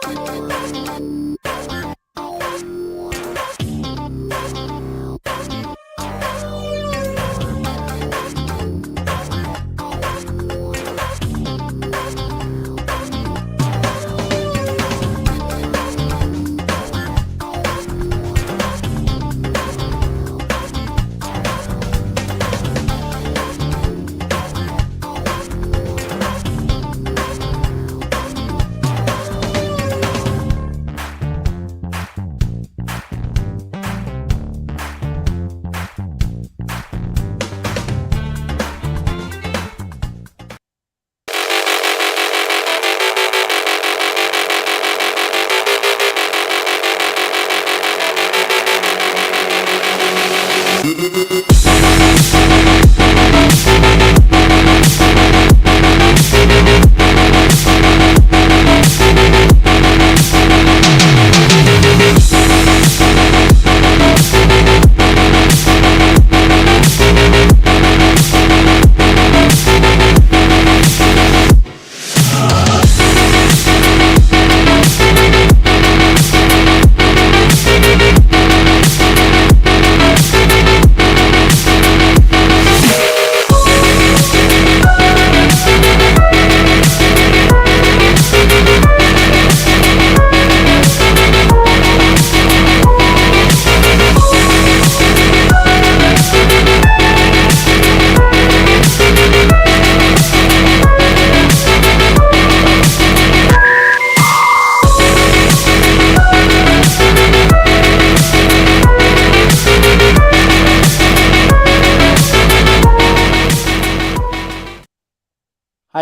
Hi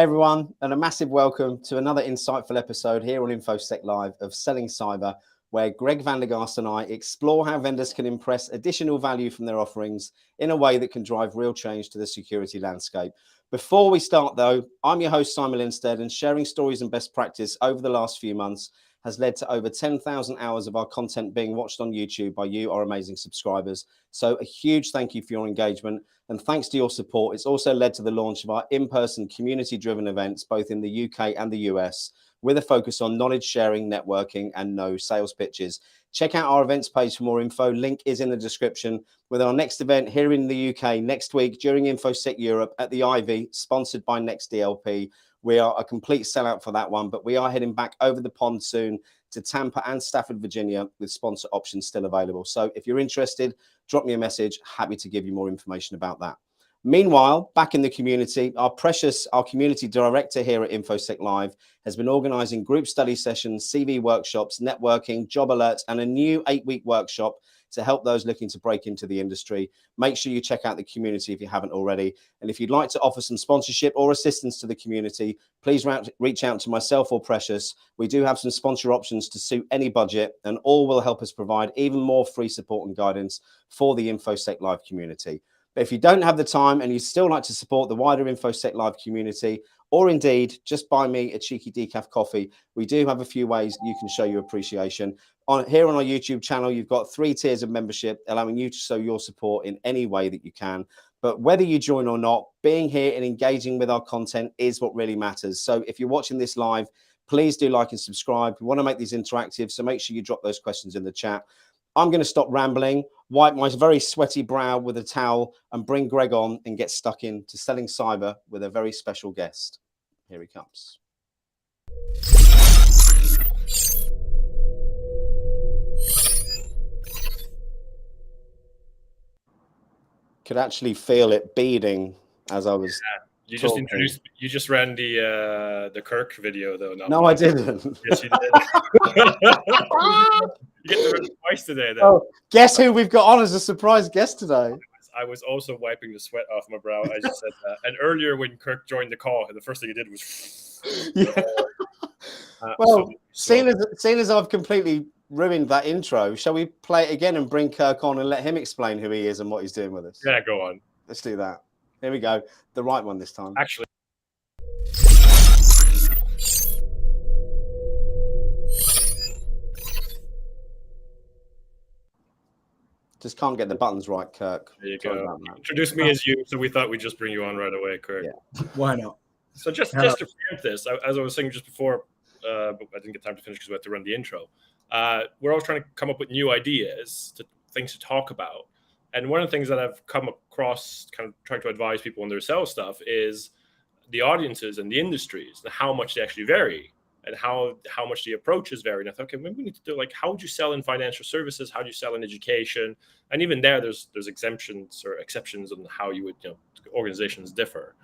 everyone, and a massive welcome to another insightful episode here on InfoSec Live of Selling Cyber, where Greg Vandergast and I explore how vendors can impress additional value from their offerings in a way that can drive real change to the security landscape. Before we start though, I'm your host Simon Linstead, and sharing stories and best practice over the last few months has led to over 10,000 hours of our content being watched on YouTube by you, our amazing subscribers. So a huge thank you for your engagement, and thanks to your support, it's also led to the launch of our in-person community-driven events, both in the UK and the US, with a focus on knowledge sharing, networking, and no sales pitches. Check out our events page for more info. Link is in the description. With our next event here in the UK next week during InfoSec Europe at the Ivy, sponsored by Next DLP. We are a complete sellout for that one, but we are heading back over the pond soon to Tampa and Stafford, Virginia, with sponsor options still available. So if you're interested, drop me a message. Happy to give you more information about that. Meanwhile, back in the community, our community director here at InfoSec Live has been organizing group study sessions, CV workshops, networking, job alerts, and a new 8-week workshop to help those looking to break into the industry. Make sure you check out the community if you haven't already. And if you'd like to offer some sponsorship or assistance to the community, please reach out to myself or Precious. We do have some sponsor options to suit any budget, and all will help us provide even more free support and guidance for the InfoSec Live community. But if you don't have the time and you still like to support the wider InfoSec Live community, or indeed just buy me a cheeky decaf coffee, we do have a few ways you can show your appreciation. Here on our YouTube channel, you've got 3 tiers of membership, allowing you to show your support in any way that you can. But whether you join or not, being here and engaging with our content is what really matters. So if you're watching this live, please do like and subscribe. We want to make these interactive, so make sure you drop those questions in the chat. I'm going to stop rambling, wipe my very sweaty brow with a towel, and bring Greg on and get stuck into selling cyber with a very special guest. Here he comes. Could actually feel it beading as I was. You just introduced. You just ran the Kirk video though. No, I didn't. Yes, you did. You get to run it twice today, though. Oh, guess who we've got on as a surprise guest today? I was also wiping the sweat off my brow. I just said that. And earlier, when Kirk joined the call, the first thing he did was. Yeah. Well, seeing as I've completely ruined that intro, shall we play it again and bring Kirk on and let him explain who he is and what he's doing with us? Yeah, go on. Let's do that. Here we go. The right one this time. Actually. Just can't get the buttons right, Kirk. There you go. Introduce me as you, so we thought we'd just bring you on right away, Kirk. Yeah. Why not? So just to preempt this, as I was saying just before, but I didn't get time to finish because we had to run the intro. We're always trying to come up with new ideas, things to talk about. And one of the things that I've come across kind of trying to advise people on their sales stuff is the audiences and the industries and how much they actually vary and how much the approaches vary. And I thought, okay, maybe we need to do like, how would you sell in financial services? How do you sell in education? And even there's exemptions or exceptions on how you would, organizations differ.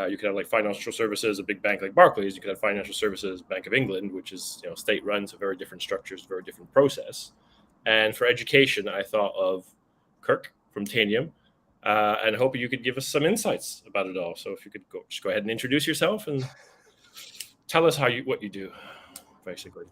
You could have like financial services, a big bank like Barclays. You could have financial services, Bank of England, which is state run, so very different structures, very different process. And for education, I thought of Kirk from Tailor, and hoping you could give us some insights about it all. So if you could just go ahead and introduce yourself and tell us what you do, basically.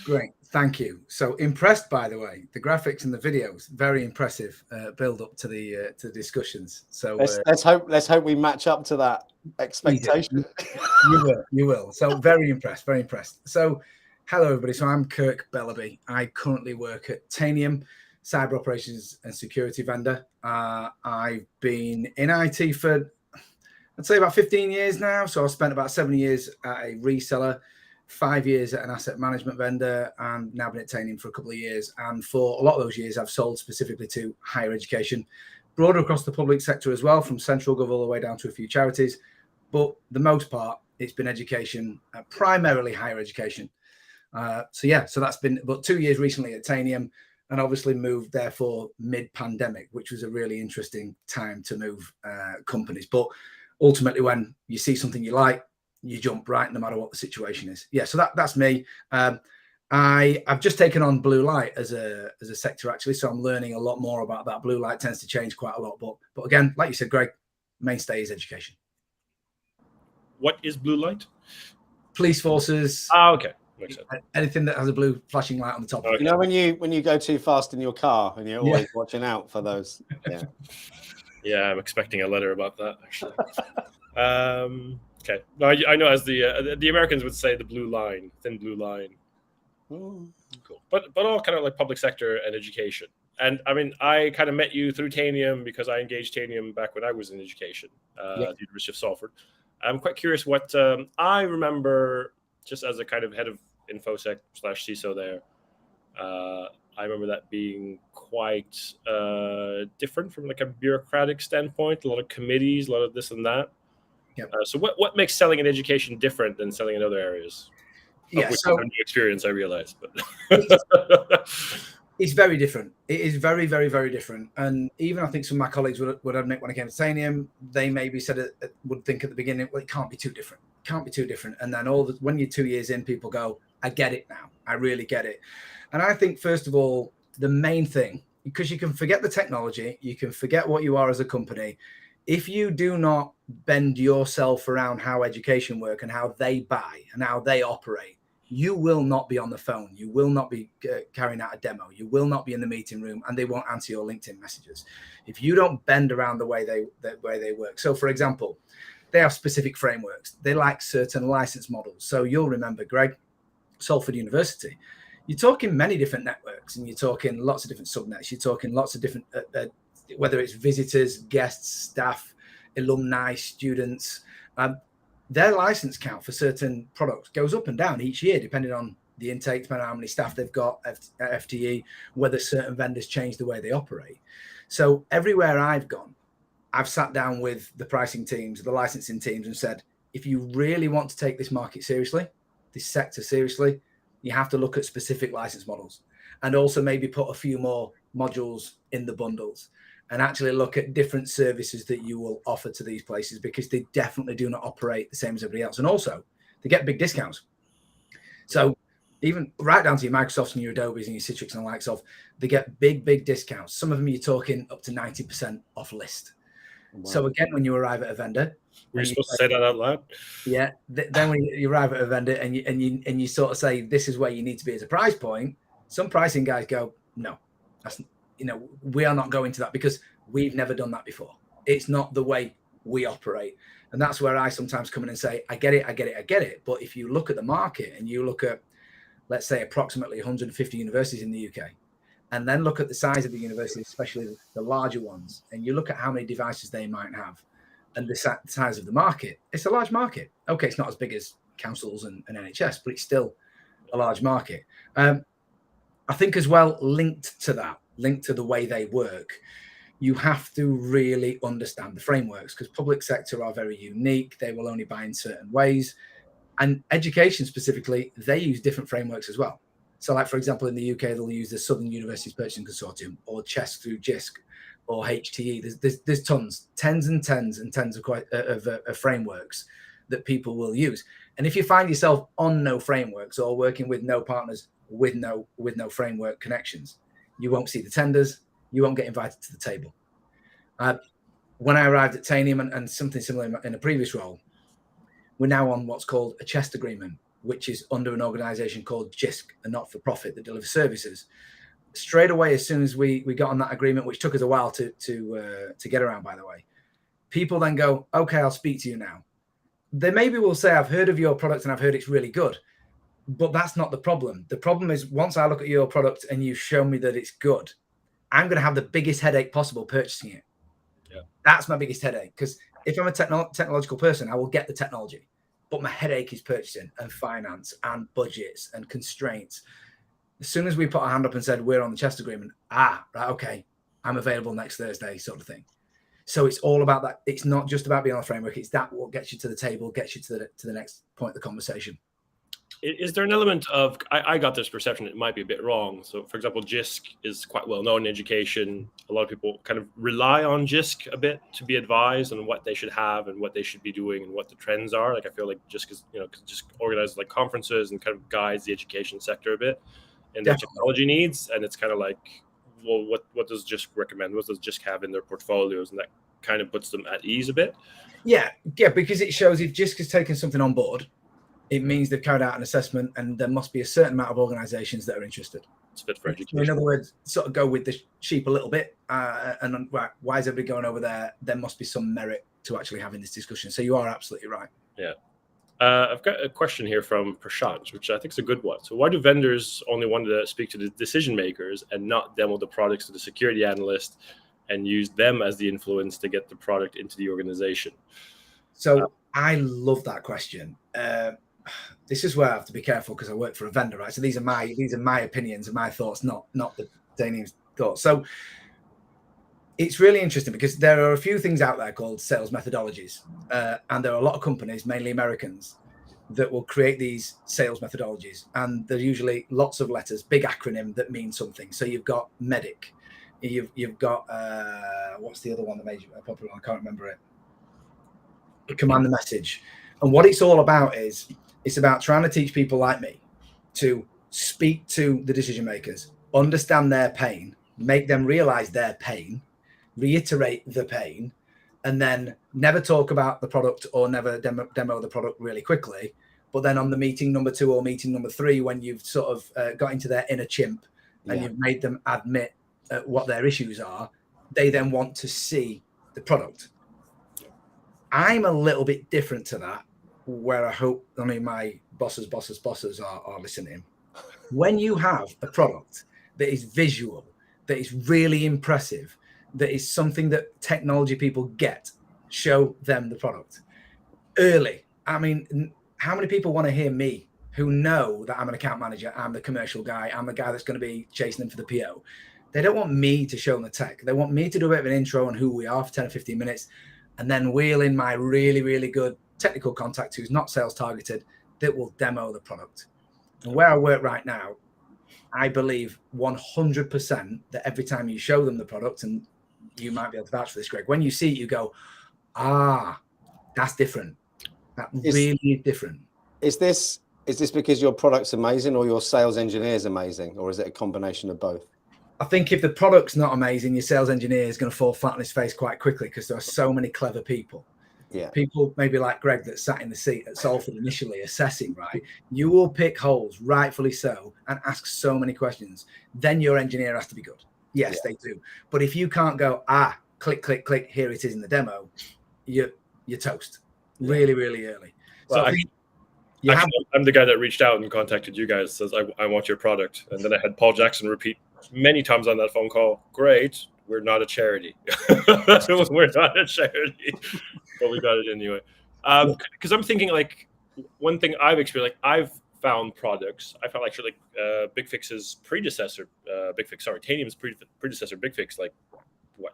Great, thank you. So impressed, by the way, the graphics and the videos, very impressive build up to the discussions. So let's hope we match up to that expectation. You will. So very impressed. So hello everybody. So I'm Kirk Bellerby. I currently work at Tailor, cyber operations and security vendor. I've been in IT for, I'd say, about 15 years now. So I've spent about 7 years at a reseller, 5 years at an asset management vendor, and now been at Tailor for a couple of years. And for a lot of those years, I've sold specifically to higher education, broader across the public sector as well, from central gov all the way down to a few charities. But the most part, it's been education, primarily higher education. So that's been about 2 years recently at Tailor, and obviously moved therefore mid-pandemic, which was a really interesting time to move companies. But ultimately, when you see something you like, you jump right, no matter what the situation is. Yeah, so that's me. I've just taken on blue light as a sector, actually, so I'm learning a lot more about that. Blue light tends to change quite a lot, but again, like you said, Greg, mainstay is education. What is blue light? Police forces. Okay. Anything that has a blue flashing light on the top. Okay. When you go too fast in your car and you're always watching out for those. Yeah, I'm expecting a letter about that, actually. Okay. No, I know, as the Americans would say, the blue line, thin blue line. Cool. But all kind of like public sector and education. And I mean, I kind of met you through Tailor because I engaged Tailor back when I was in education at the University of Salford. I'm quite curious what I remember, just as a kind of head of InfoSec/CISO there. I remember that being quite different from like a bureaucratic standpoint. A lot of committees, a lot of this and that. Yep. So what makes selling in education different than selling in other areas? Yeah, so new experience, I realize, but it's very different. It is very, very, very different. And even I think some of my colleagues would admit when I came to Tailor, they maybe would think at the beginning, well, it can't be too different. And then when you're 2 years in, people go, I get it now. I really get it. And I think, first of all, the main thing, because you can forget the technology, you can forget what you are as a company. If you do not bend yourself around how education work and how they buy and how they operate, you will not be on the phone. You will not be carrying out a demo. You will not be in the meeting room, and they won't answer your LinkedIn messages if you don't bend around the way they work. So, for example, they have specific frameworks. They like certain license models. So you'll remember, Greg, Salford University. You're talking many different networks, and you're talking lots of different subnets. You're talking lots of different, whether it's visitors, guests, staff, alumni, students. Their license count for certain products goes up and down each year, depending on the intake, depending on how many staff they've got, FTE, whether certain vendors change the way they operate. So everywhere I've gone, I've sat down with the pricing teams, the licensing teams, and said, if you really want to take this market seriously, this sector seriously, you have to look at specific license models, and also maybe put a few more modules in the bundles, and actually look at different services that you will offer to these places, because they definitely do not operate the same as everybody else. And also, they get big discounts. So even right down to your Microsofts and your Adobes and your Citrix and the likes of, they get big discounts. Some of them you're talking up to 90% off list. Wow. So again, when you arrive at a vendor, were you supposed to say that out loud? Yeah. Then when you arrive at a vendor and you sort of say, this is where you need to be as a price point, some pricing guys go, no, that's, we are not going to that, because we've never done that before. It's not the way we operate. And that's where I sometimes come in and say, I get it. But if you look at the market and you look at, let's say, approximately 150 universities in the UK, and then look at the size of the universities, especially the larger ones, and you look at how many devices they might have and the size of the market, it's a large market. Okay, it's not as big as councils and NHS, but it's still a large market. I think as well, linked to the way they work, you have to really understand the frameworks, because public sector are very unique. They will only buy in certain ways. And education specifically, they use different frameworks as well. So like, for example, in the UK, they'll use the Southern Universities Purchasing Consortium, or CHESS through JISC, or HTE. There's tens and tens of frameworks that people will use. And if you find yourself on no frameworks or working with no partners with no framework connections, you won't see the tenders, you won't get invited to the table. When I arrived at Tailor and something similar in a previous role, we're now on what's called a chest agreement, which is under an organization called JISC, a not-for-profit that delivers services. Straight away, as soon as we got on that agreement, which took us a while to get around, by the way, people then go, okay, I'll speak to you now. They maybe will say, I've heard of your product and I've heard it's really good, but that's not the problem. The problem is, once I look at your product and you show me that it's good, I'm going to have the biggest headache possible purchasing it. Yeah. That's my biggest headache, because if I'm a technological person, I will get the technology, but my headache is purchasing and finance and budgets and constraints. As soon as we put our hand up and said, we're on the chest agreement, right, okay, I'm available next Thursday, sort of thing. So it's all about that. It's not just about being on the framework. It's that what gets you to the table, gets you to the next point of the conversation. Is there an element of, I got this perception, it might be a bit wrong. So, for example, JISC is quite well known in education. A lot of people kind of rely on JISC a bit to be advised on what they should have and what they should be doing and what the trends are. Like, I feel like JISC just organizes like conferences and kind of guides the education sector a bit and their technology needs. And it's kind of like, well, what does JISC recommend? What does JISC have in their portfolios? And that kind of puts them at ease a bit. Yeah, because it shows if JISC has taken something on board, it means they've carried out an assessment, and there must be a certain amount of organizations that are interested. It's fit for education. In other words, sort of go with the sheep a little bit. And right, why is everybody going over there? There must be some merit to actually having this discussion. So you are absolutely right. Yeah. I've got a question here from Prashant, which I think is a good one. So why do vendors only want to speak to the decision makers and not demo the products to the security analyst and use them as the influence to get the product into the organization? So I love that question. This is where I have to be careful, because I work for a vendor, right? So these are my opinions and my thoughts, not the Daniel's thoughts. So it's really interesting, because there are a few things out there called sales methodologies, and there are a lot of companies, mainly Americans, that will create these sales methodologies, and they're usually lots of letters, big acronym that mean something. So you've got MEDIC, you've got what's the other one that made you popular? I can't remember it. Command the message. And what it's all about is, it's about trying to teach people like me to speak to the decision makers, understand their pain, make them realize their pain, reiterate the pain, and then never talk about the product or never demo the product really quickly. But then on the meeting number 2 or meeting number 3, when you've sort of got into their inner chimp and you've made them admit what their issues are, they then want to see the product. I'm a little bit different to that, where I hope my bosses are listening. When you have a product that is visual, that is really impressive, that is something that technology people get, show them the product early. I mean, how many people want to hear me who know that I'm an account manager, I'm the commercial guy, I'm the guy that's going to be chasing them for the PO? They don't want me to show them the tech. They want me to do a bit of an intro on who we are for 10 or 15 minutes, and then wheel in my really, really good technical contact who's not sales targeted that will demo the product. And where I work right now, I believe 100% that every time you show them the product, and you might be able to vouch for this, Greg, when you see it, you go, that's different. That really is different. Is this because your product's amazing or your sales engineer is amazing, or is it a combination of both? I think if the product's not amazing, your sales engineer is going to fall flat on his face quite quickly, because there are so many clever people. Yeah. People maybe like Greg that sat in the seat at Salford initially assessing, right? You will pick holes, rightfully so, and ask so many questions. Then your engineer has to be good. Yes, they do. But if you can't go, click, click, click, here it is in the demo, you're toast really, really early. So I'm the guy that reached out and contacted you guys, says, I want your product. And then I had Paul Jackson repeat many times on that phone call, great, we're not a charity. We're not a charity, but we got it anyway. Because I'm thinking, like, one thing I've experienced, like I've found products. I found actually like BigFix's predecessor, Tanium's predecessor, BigFix, like what,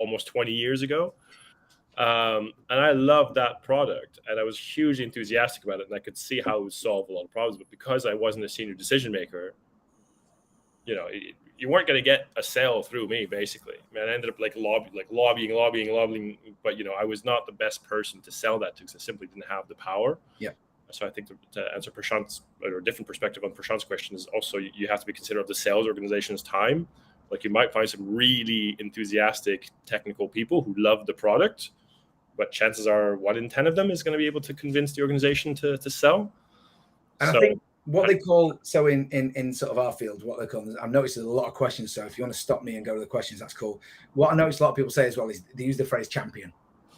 almost 20 years ago. And I loved that product, and I was hugely enthusiastic about it, and I could see how it would solve a lot of problems. But because I wasn't a senior decision maker, you know, you weren't going to get a sale through me. Basically, I mean, I ended up like lobbying. But you know, I was not the best person to sell that to because I simply didn't have the power. Yeah. So I think to answer Prashant's, or a different perspective on Prashant's question, is also you have to be considerate of the sales organization's time. Like you might find some really enthusiastic technical people who love the product, but chances are 1 in 10 of them is going to be able to convince the organization to sell. And I think what they call, so in sort of our field, what they call, I've noticed there's a lot of questions. So if you want to stop me and go to the questions, that's cool. What I noticed a lot of people say as well is they use the phrase champion.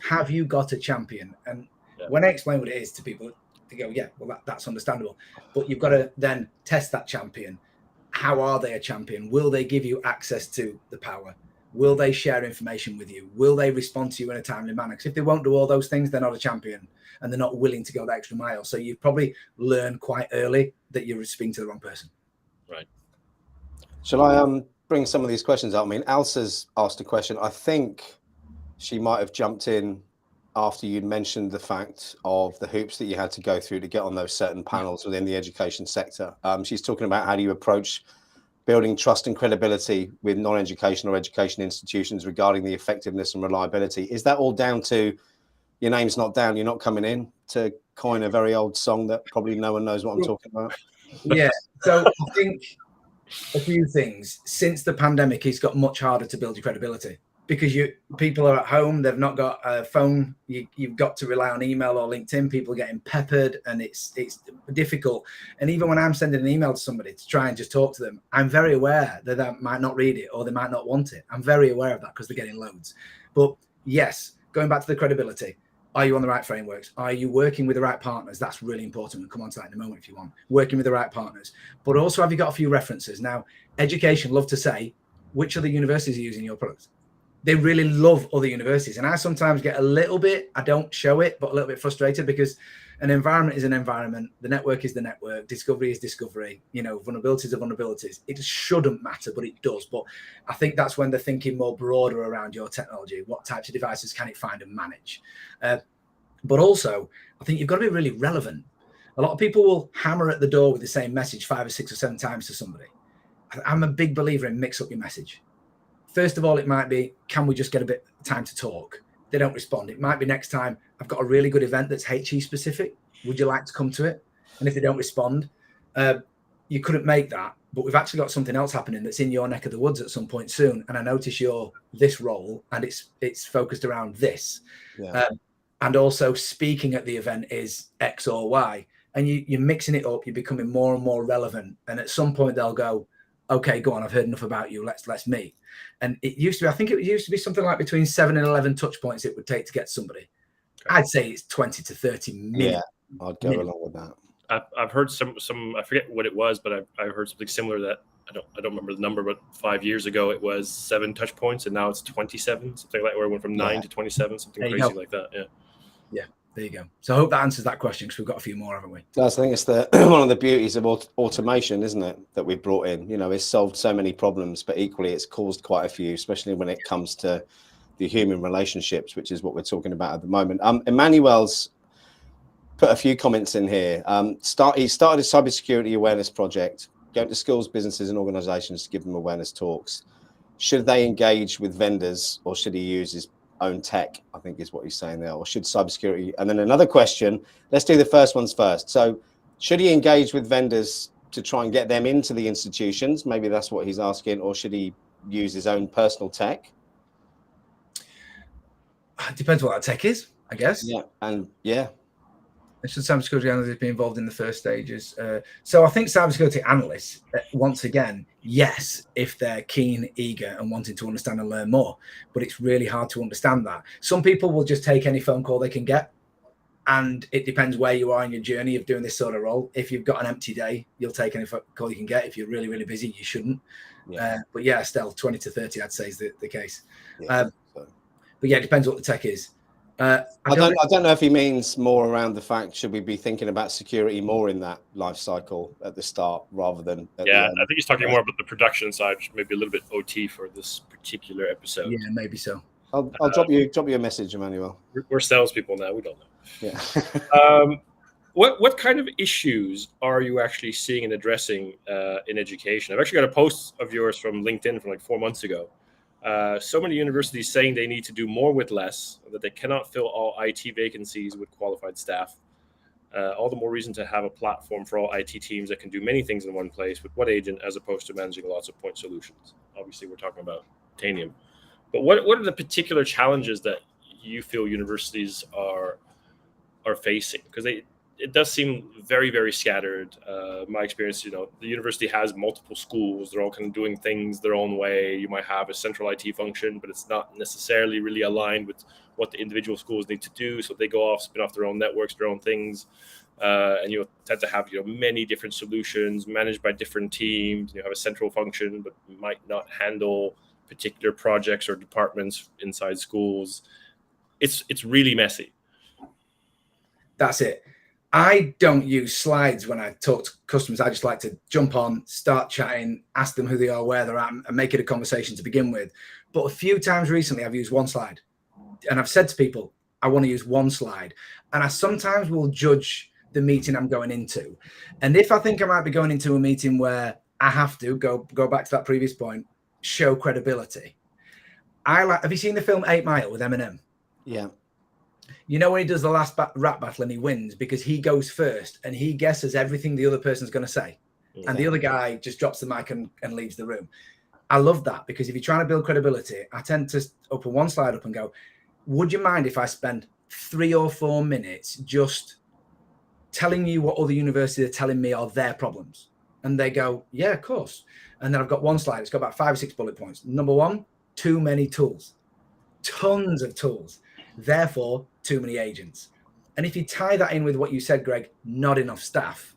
Have you got a champion? And when I explain what it is to people, they go, yeah, well, that's understandable. But you've got to then test that champion. How are they a champion? Will they give you access to the power? Will they share information with you? Will they respond to you in a timely manner? Because if they won't do all those things, they're not a champion, and they're not willing to go the extra mile. So you probably learn quite early that you're speaking to the wrong person. Right. Shall I bring some of these questions up? I mean, Elsa's asked a question. I think she might have jumped in after you'd mentioned the fact of the hoops that you had to go through to get on those certain panels within the education sector. She's talking about how do you approach building trust and credibility with non-educational or education institutions regarding the effectiveness and reliability. Is that all down to your name's not down, you're not coming in, to coin a very old song that probably no one knows what I'm talking about? Yeah, so I think a few things. Since the pandemic, it's got much harder to build your credibility because people are at home, they've not got a phone, you've got to rely on email or LinkedIn, people are getting peppered, and it's difficult. And even when I'm sending an email to somebody to try and just talk to them, I'm very aware that they might not read it or they might not want it. I'm very aware of that because they're getting loads. But yes, going back to the credibility, are you on the right frameworks? Are you working with the right partners? That's really important. We'll come on to that in a moment if you want. Working with the right partners. But also, have you got a few references? Now, education love to say, which other universities are using your products? They really love other universities. And I sometimes get a little bit, I don't show it, but a little bit frustrated because an environment is an environment. The network is the network. Discovery is discovery. You know, vulnerabilities are vulnerabilities. It shouldn't matter, but it does. But I think that's when they're thinking more broader around your technology. What types of devices can it find and manage? But also, I think you've got to be really relevant. A lot of people will hammer at the door with the same message 5 or 6 or 7 times to somebody. I'm a big believer in mix up your message. First of all, it might be, can we just get a bit of time to talk? They don't respond. It might be next time, I've got a really good event that's HE specific. Would you like to come to it? And if they don't respond, you couldn't make that. But we've actually got something else happening that's in your neck of the woods at some point soon. And I notice you're this role and it's focused around this. Yeah. And also speaking at the event is X or Y. And you're mixing it up. You're becoming more and more relevant. And at some point they'll go, okay, go on. I've heard enough about you. Let's meet. And it used to be, I think it used to be something like between 7 and 11 touch points it would take to get somebody. Okay. I'd say it's 20 to 30 minutes. Yeah, I'd go along with that. I've heard some, I forget what it was, but I've heard something similar that I don't remember the number, but 5 years ago it was 7 touch points and now it's 27, something like that, where it went from 9 to 27, something crazy like that. Yeah. There you go. So I hope that answers that question because we've got a few more, haven't we? I think it's one of the beauties of automation, isn't it, that we've brought in? You know, it's solved so many problems, but equally it's caused quite a few, especially when it comes to the human relationships, which is what we're talking about at the moment. Emmanuel's put a few comments in here. He started a cybersecurity awareness project, going to schools, businesses and organizations to give them awareness talks. Should they engage with vendors or should he use his own tech, I think is what he's saying there, or should cybersecurity? And then another question, let's do the first ones first. So should he engage with vendors to try and get them into the institutions? Maybe that's what he's asking. Or should he use his own personal tech? It depends what that tech is, I guess. Yeah. And yeah. Should cybersecurity analysts be involved in the first stages? So I think cybersecurity analysts, once again, yes, if they're keen, eager, and wanting to understand and learn more. But it's really hard to understand that. Some people will just take any phone call they can get. And it depends where you are in your journey of doing this sort of role. If you've got an empty day, you'll take any phone call you can get. If you're really, really busy, you shouldn't. Yeah. But yeah, still 20 to 30, I'd say is the case. Yeah, but yeah, it depends what the tech is. I don't know if he means more around the fact, should we be thinking about security more in that life cycle at the start rather than at the end? I think he's talking more about the production side, which may be a little bit OT for this particular episode. Yeah, maybe so. I'll drop you a message, Emmanuel. We're salespeople now. We don't know. Yeah. What kind of issues are you actually seeing and addressing in education? I've actually got a post of yours from LinkedIn from like 4 months ago. So many universities saying they need to do more with less, that they cannot fill all IT vacancies with qualified staff. All the more reason to have a platform for all IT teams that can do many things in one place with one agent, as opposed to managing lots of point solutions. Obviously, we're talking about Titanium. But what are the particular challenges that you feel universities are facing? Because it does seem very, very scattered. My experience, the university has multiple schools. They're all kind of doing things their own way. You might have a central IT function, but it's not necessarily really aligned with what the individual schools need to do. So they go off, spin off their own networks, their own things. And you tend to have many different solutions managed by different teams. You have a central function, but might not handle particular projects or departments inside schools. It's really messy. That's it. I don't use slides when I talk to customers. I just like to jump on, start chatting, ask them who they are, where they're at, and make it a conversation to begin with. But a few times recently, I've used one slide. And I've said to people, I want to use one slide. And I sometimes will judge the meeting I'm going into. And if I think I might be going into a meeting where I have to go back to that previous point, show credibility. Have you seen the film 8 Mile with Eminem? Yeah. You know when he does the last rap battle and he wins because he goes first and he guesses everything the other person's going to say. Yeah. And the other guy just drops the mic and leaves the room. I love that, because if you're trying to build credibility, I tend to open one slide up and go, would you mind if I spend 3 or 4 minutes just telling you what other universities are telling me are their problems? And they go, yeah, of course. And then I've got one slide. It's got about 5 or 6 bullet points. Number 1, too many tools. Tons of tools. Therefore, too many agents. And if you tie that in with what you said, Greg, not enough staff.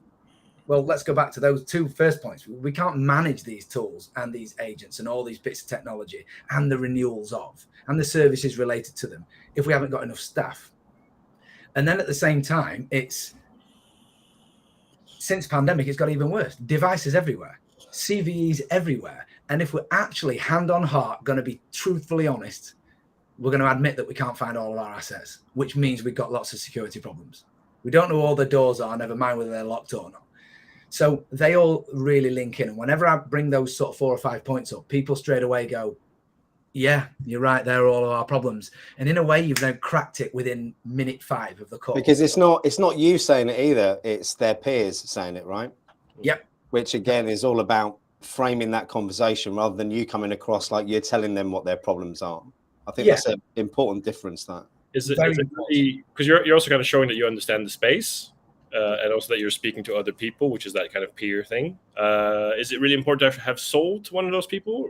Well, let's go back to those 2 first points. We can't manage these tools and these agents and all these bits of technology and the renewals of and the services related to them if we haven't got enough staff. And then at the same time, since pandemic, it's got even worse. Devices everywhere, CVEs everywhere. And if we're actually hand on heart going to be truthfully honest, we're going to admit that we can't find all of our assets, which means we've got lots of security problems. We don't know where all the doors are, never mind whether they're locked or not. So they all really link in. And whenever I bring those sort of 4 or 5 points up, people straight away go, yeah, you're right, they're all of our problems. And in a way, you've now cracked it within minute 5 of the call. Because it's not you saying it either, it's their peers saying it, right? Yep. Which again is all about framing that conversation rather than you coming across like you're telling them what their problems are. I think that's an important difference. That is it really, because you're also kind of showing that you understand the space, and also that you're speaking to other people, which is that kind of peer thing. Is it really important to have sold to one of those people,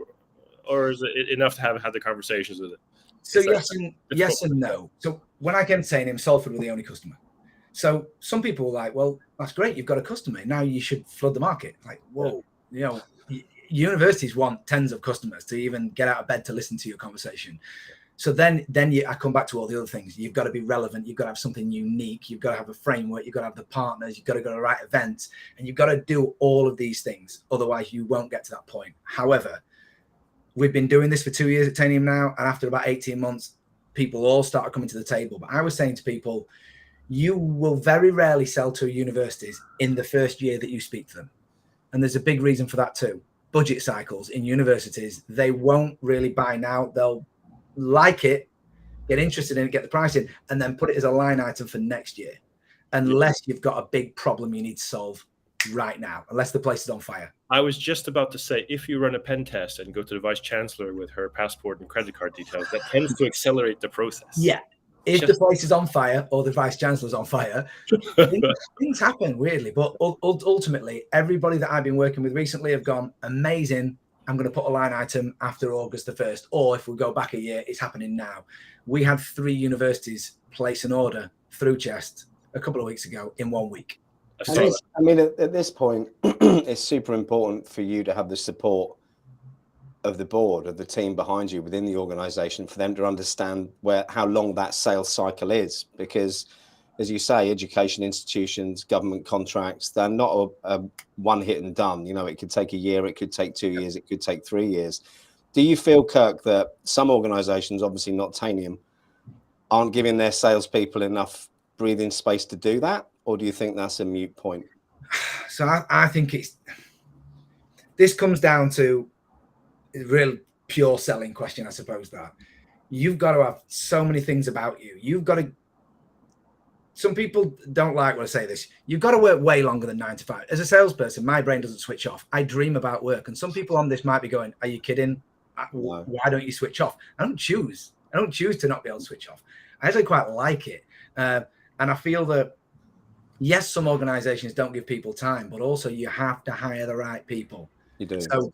or is it enough to have had the conversations with it? So yes and no. So when I came to Titanium, Salford were the only customer. So some people were like, well, that's great, you've got a customer, now you should flood the market. Like, whoa, universities want tens of customers to even get out of bed to listen to your conversation. So then I come back to all the other things. You've got to be relevant. You've got to have something unique. You've got to have a framework. You've got to have the partners. You've got to go to the right events. And you've got to do all of these things. Otherwise, you won't get to that point. However, we've been doing this for 2 years at Titanium now. And after about 18 months, people all started coming to the table. But I was saying to people, you will very rarely sell to universities in the first year that you speak to them. And there's a big reason for that too. Budget cycles in universities, they won't really buy now. They'll like it, get interested in it, get the price in, and then put it as a line item for next year, unless you've got a big problem you need to solve right now, unless the place is on fire. I was just about to say, if you run a pen test and go to the vice chancellor with her passport and credit card details, that tends to accelerate the process. Yeah. If the place is on fire or the vice chancellor's on fire, things happen weirdly. But ultimately, everybody that I've been working with recently have gone, amazing. I'm going to put a line item after August the 1st. Or if we go back a year, it's happening now. We had 3 universities place an order through Chest a couple of weeks ago in 1 week. I mean, at this point, it's super important for you to have the support of the board, of the team behind you within the organization, for them to understand how long that sales cycle is? Because, as you say, education institutions, government contracts, they're not a one hit and done. You know, it could take a year, it could take 2 years, it could take 3 years. Do you feel, Kirk, that some organizations, obviously not Tanium, aren't giving their salespeople enough breathing space to do that? Or do you think that's a moot point? So I think this comes down to a real pure selling question, I suppose, that you've got to have so many things about you. You've got to, some people don't like when I say this, you've got to work way longer than 9 to 5. As a salesperson, my brain doesn't switch off. I dream about work. And some people on this might be going, are you kidding? No. Why don't you switch off? I don't choose to not be able to switch off. I actually quite like it. And I feel that, yes, some organizations don't give people time, but also you have to hire the right people. You do. So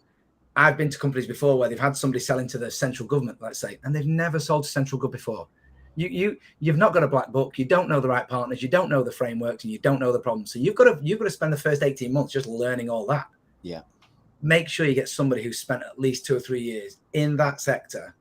I've been to companies before where they've had somebody selling to the central government, let's say, and they've never sold to central government before. You've not got a black book. You don't know the right partners. You don't know the frameworks, and you don't know the problems. So you've got to spend the first 18 months just learning all that. Yeah. Make sure you get somebody who's spent at least 2 or 3 years in that sector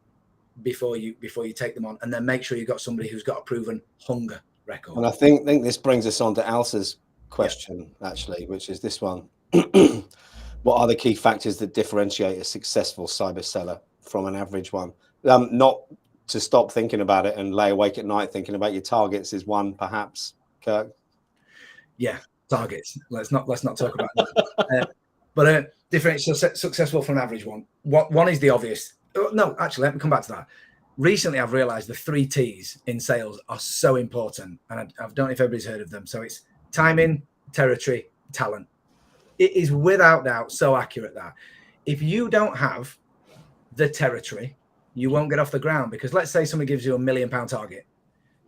before you take them on, and then make sure you've got somebody who's got a proven hunger record. And I think this brings us on to Elsa's question, actually, which is this one. What are the key factors that differentiate a successful cyber seller from an average one? Not to stop thinking about it and lay awake at night thinking about your targets is one, perhaps, Kirk. Yeah, targets. Let's not talk about that. But differentiate successful from an average one. One is the obvious. No, actually, let me come back to that. Recently, I've realized the 3 T's in sales are so important, and I don't know if everybody's heard of them. So it's timing, territory, talent. It is without doubt so accurate that if you don't have the territory, you won't get off the ground. Because let's say somebody gives you £1 million target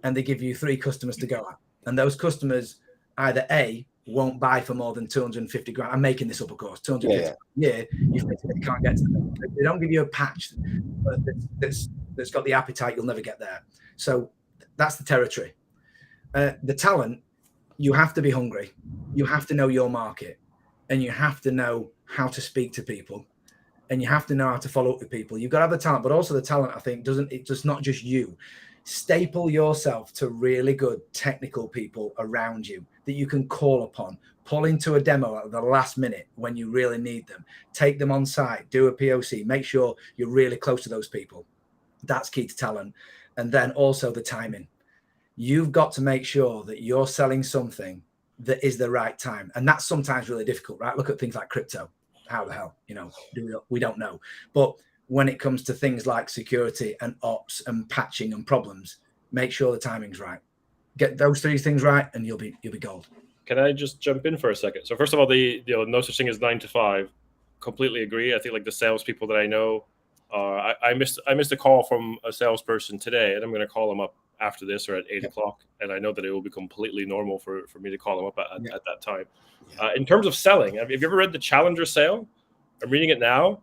and they give you 3 customers to go at, and those customers either A, won't buy for more than 250 grand. I'm making this up, of course. 250 a year, you can't get to them. They don't give you a patch that's got the appetite, you'll never get there. So that's the territory. The talent, you have to be hungry. You have to know your market, and you have to know how to speak to people, and you have to know how to follow up with people. You've got to have the talent, but also the talent, I think, it's just not just you. Staple yourself to really good technical people around you that you can call upon. Pull into a demo at the last minute when you really need them. Take them on site, do a POC, make sure you're really close to those people. That's key to talent. And then also the timing. You've got to make sure that you're selling something that is the right time. And that's sometimes really difficult, right? Look at things like crypto. How the hell, we don't know. But when it comes to things like security and ops and patching and problems, make sure the timing's right. Get those 3 things right, and you'll be gold. Can I just jump in for a second? So first of all, the no such thing as 9 to 5. Completely agree. I think like the salespeople that I know, I missed a call from a salesperson today, and I'm going to call him up after this or at 8 o'clock, and I know that it will be completely normal for me to call him up at that time. In terms of selling, have you ever read The Challenger Sale? I'm reading it now.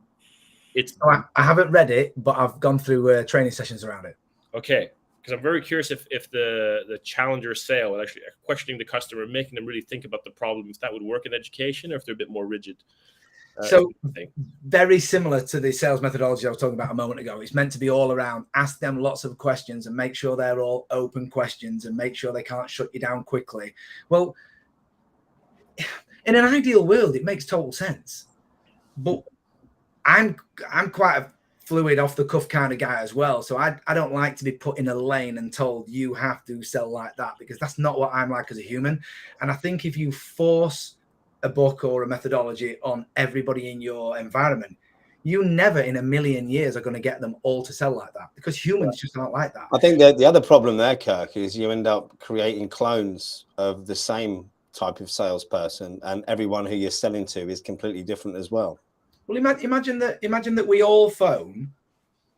I haven't read it, but I've gone through training sessions around it. Okay. Because I'm very curious if the challenger sale and actually questioning the customer, making them really think about the problem, if that would work in education or if they're a bit more rigid. So very similar to the sales methodology I was talking about a moment ago. It's meant to be all around, ask them lots of questions and make sure they're all open questions and make sure they can't shut you down quickly. Well, in an ideal world, it makes total sense. But I'm quite a fluid, off the cuff kind of guy as well. So I don't like to be put in a lane and told you have to sell like that, because that's not what I'm like as a human. And I think if you force a book or a methodology on everybody in your environment, you never in a million years are going to get them all to sell like that, because humans just aren't like that. I think that the other problem there, Kirk, is you end up creating clones of the same type of salesperson, and everyone who you're selling to is completely different as well. Well, imagine that we all phone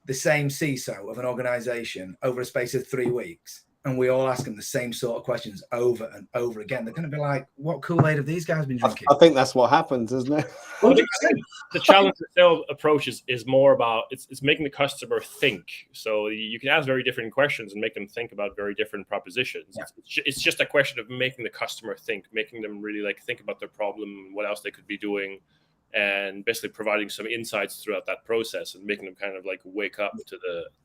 the same CISO of an organization over a space of 3 weeks, and we all ask them the same sort of questions over and over again. They're going to be like, what Kool-Aid have these guys been drinking? I think that's what happens, isn't it? The challenge of sales approach is more about it's making the customer think. So you can ask very different questions and make them think about very different propositions. Yeah. It's just a question of making the customer think, making them really think about their problem, what else they could be doing. and basically providing some insights throughout that process and making them kind of like wake up to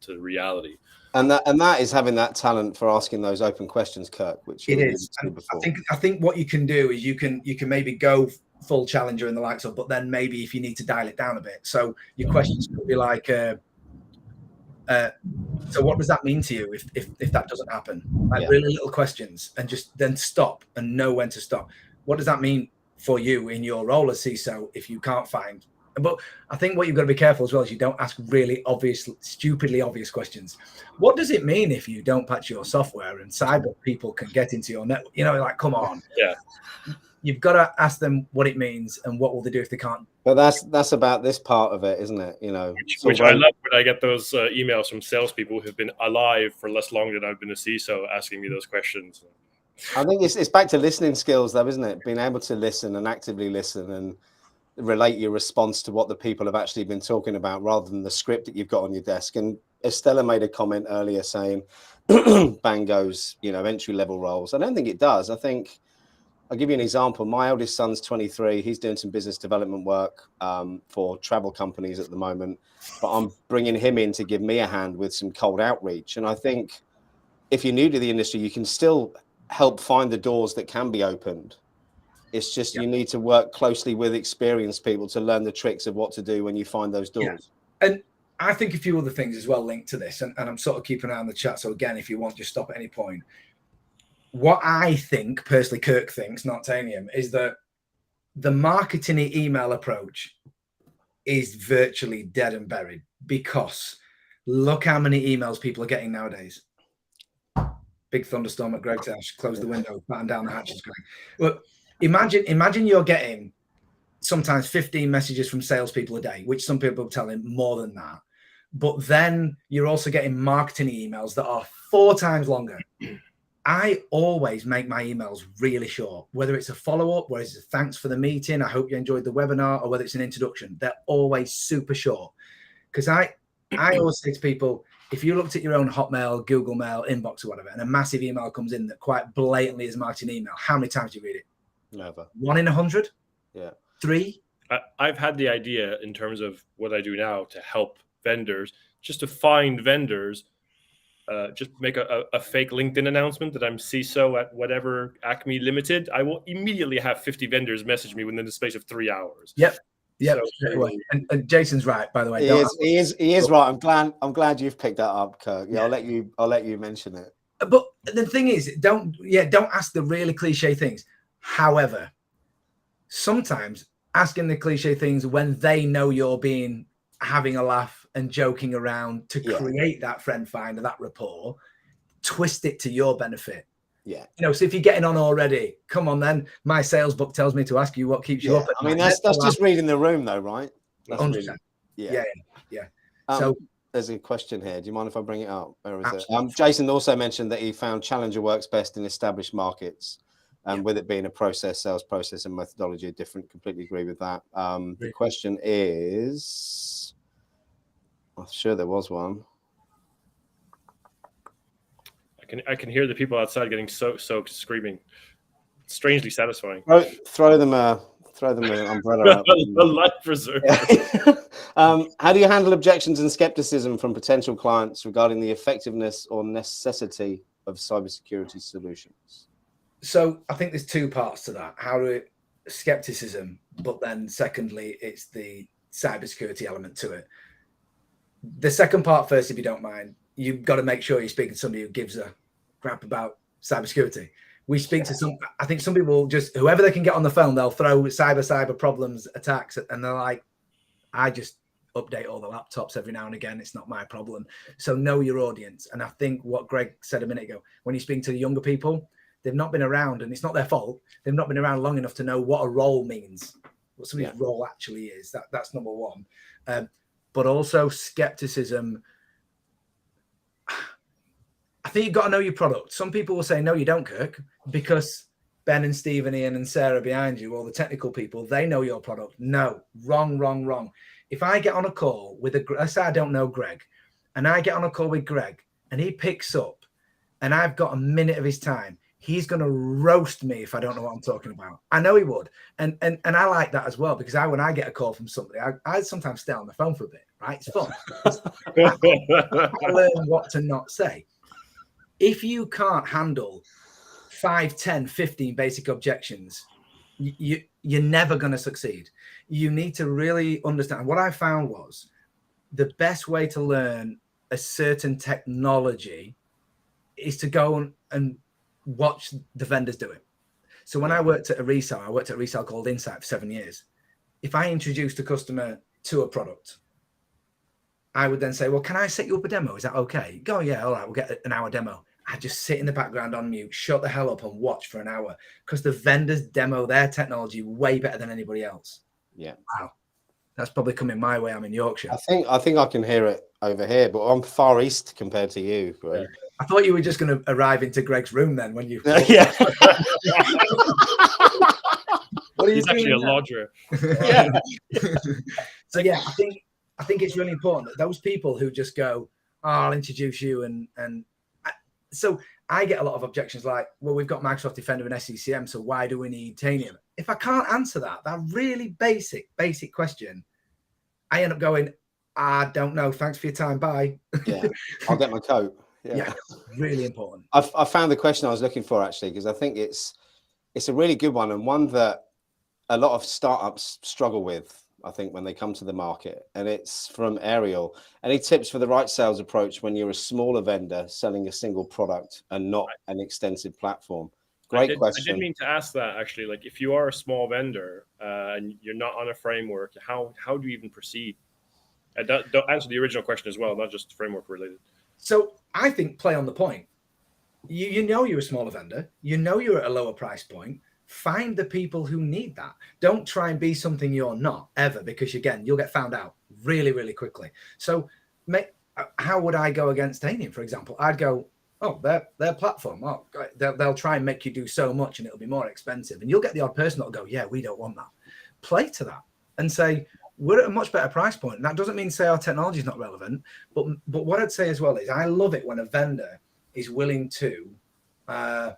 the reality. And that is having that talent for asking those open questions, Kirk, which you alluded to before. I think what you can do is you can maybe go full challenger in the likes of, but then maybe if you need to dial it down a bit. So your questions could be like, so what does that mean to you if that doesn't happen? Like really little questions, and just then stop and know when to stop. What does that mean for you in your role as CISO if you can't find? But I think what you've got to be careful as well is you don't ask really obvious, stupidly obvious questions. What does it mean if you don't patch your software and cyber people can get into your network? You know, like, come on. Yeah. You've got to ask them what it means and what will they do if they can't. But that's about this part of it, isn't it? You know, which I love when I get those emails from salespeople who've been alive for less longer than I've been a CISO asking me those questions. I think it's back to listening skills, though, isn't it? Being able to listen and actively listen and relate your response to what the people have actually been talking about rather than the script that you've got on your desk. And Estella made a comment earlier saying bang goes, you know, entry level roles. I don't think it does. I think I'll give you an example. My eldest son's 23. He's doing some business development work for travel companies at the moment, but I'm bringing him in to give me a hand with some cold outreach. And I think if you're new to the industry, you can still help find the doors that can be opened. It's just you need to work closely with experienced people to learn the tricks of what to do when you find those doors. Yeah. And I think a few other things as well linked to this, and I'm sort of keeping an eye on the chat. So again, if you want, just stop at any point. What I think, personally, Kirk thinks, not Tanium, is that the marketing email approach is virtually dead and buried, because look how many emails people are getting nowadays. Big thunderstorm at Greg's house. Close the window, batten down the hatches, Greg. Look, imagine you're getting sometimes 15 messages from salespeople a day, which some people are telling more than that. But then you're also getting marketing emails that are 4 times longer. I always make my emails really short, whether it's a follow-up, whether it's a thanks for the meeting, I hope you enjoyed the webinar, or whether it's an introduction. They're always super short. Because I always say to people, if you looked at your own Hotmail, Google Mail, inbox or whatever, and a massive email comes in that quite blatantly is marketing email, how many times do you read it? Never. 1 in 100? Yeah. 3? I've had the idea in terms of what I do now to help vendors, just to find vendors, just make a fake LinkedIn announcement that I'm CISO at whatever Acme Limited. I will immediately have 50 vendors message me within the space of 3 hours. Yep. Yeah, so, and Jason's right, by the way. He is right. I'm glad you've picked that up, Kirk. Yeah, I'll let you mention it. But the thing is, don't ask the really cliche things. However, sometimes asking the cliche things when they know you're having a laugh and joking around to create that friend finder, that rapport, twist it to your benefit. Yeah. You know, so if you're getting on already, come on then. My sales book tells me to ask you what keeps you up at night. I mean, that's just reading the room though, right? That's 100%. Yeah. So there's a question here. Do you mind if I bring it up? Where is it? Jason also mentioned that he found Challenger works best in established markets. With it being a process, sales process and methodology are different. Completely agree with that. The question is, I'm sure there was one. I can hear the people outside getting soaked, screaming. It's strangely satisfying. Throw them an umbrella up. The life preserver. How do you handle objections and skepticism from potential clients regarding the effectiveness or necessity of cybersecurity solutions? So I think there's 2 parts to that. Skepticism, but then secondly, it's the cybersecurity element to it. The second part first, if you don't mind. You've got to make sure you're speaking to somebody who gives a crap about cybersecurity. We speak to I think some people just, whoever they can get on the phone, they'll throw cyber problems, attacks, and they're like, I just update all the laptops every now and again. It's not my problem. So know your audience. And I think what Greg said a minute ago, when you speak to the younger people, they've not been around, and it's not their fault. They've not been around long enough to know what a role means, what somebody's role actually is. That's number one. But also skepticism. I think you've got to know your product. Some people will say, no, you don't, Kirk, because Ben and Steve and Ian and Sarah behind you, all the technical people, they know your product. No, wrong. If I get on a call with let's say I don't know Greg, and I get on a call with Greg and he picks up and I've got a minute of his time, he's going to roast me if I don't know what I'm talking about. I know he would. And I like that as well, because when I get a call from somebody, I sometimes stay on the phone for a bit, right? It's fun. I learn what to not say. If you can't handle 5, 10, 15 basic objections, you're never going to succeed. You need to really understand. What I found was the best way to learn a certain technology is to go and watch the vendors do it. So when I worked at a resale called Insight for 7 years. If I introduced a customer to a product, I would then say, well, can I set you up a demo? Is that okay? Go, yeah, all right, we'll get an hour demo. I just sit in the background on mute, shut the hell up and watch for an hour, because the vendors demo their technology way better than anybody else. Yeah. Wow. That's probably coming my way. I'm in Yorkshire. I think I can hear it over here, but I'm far east compared to you, Greg. I thought you were just going to arrive into Greg's room then when you. Yeah. What are you He's doing actually a now? lodger. Yeah. So yeah, I think it's really important that those people who just go, oh, I'll introduce you, so I get a lot of objections like, well, we've got Microsoft Defender and SCCM, so why do we need Tanium? If I can't answer that really basic question, I end up going, I don't know. Thanks for your time. Bye. Yeah. I'll get my coat. Yeah, really important. I found the question I was looking for, actually, because I think it's a really good one, and one that a lot of startups struggle with, I think, when they come to the market. And it's from Ariel. Any tips for the right sales approach when you're a smaller vendor selling a single product and not an extensive platform? Great question. I did mean to ask that, actually. Like, if you are a small vendor and you're not on a framework, how do you even proceed? Don't answer the original question as well, not just framework related. So I think play on the point. You know you're a smaller vendor. You know you're at a lower price point. Find the people who need that. Don't try and be something you're not ever, because again, you'll get found out really, really quickly. So how would I go against Tanium, for example? I'd go, oh, their platform. Oh, they'll try and make you do so much and it'll be more expensive. And you'll get the odd person that'll go, yeah, we don't want that. Play to that and say, we're at a much better price point. And that doesn't mean say our technology is not relevant. But what I'd say as well is I love it when a vendor is willing to, for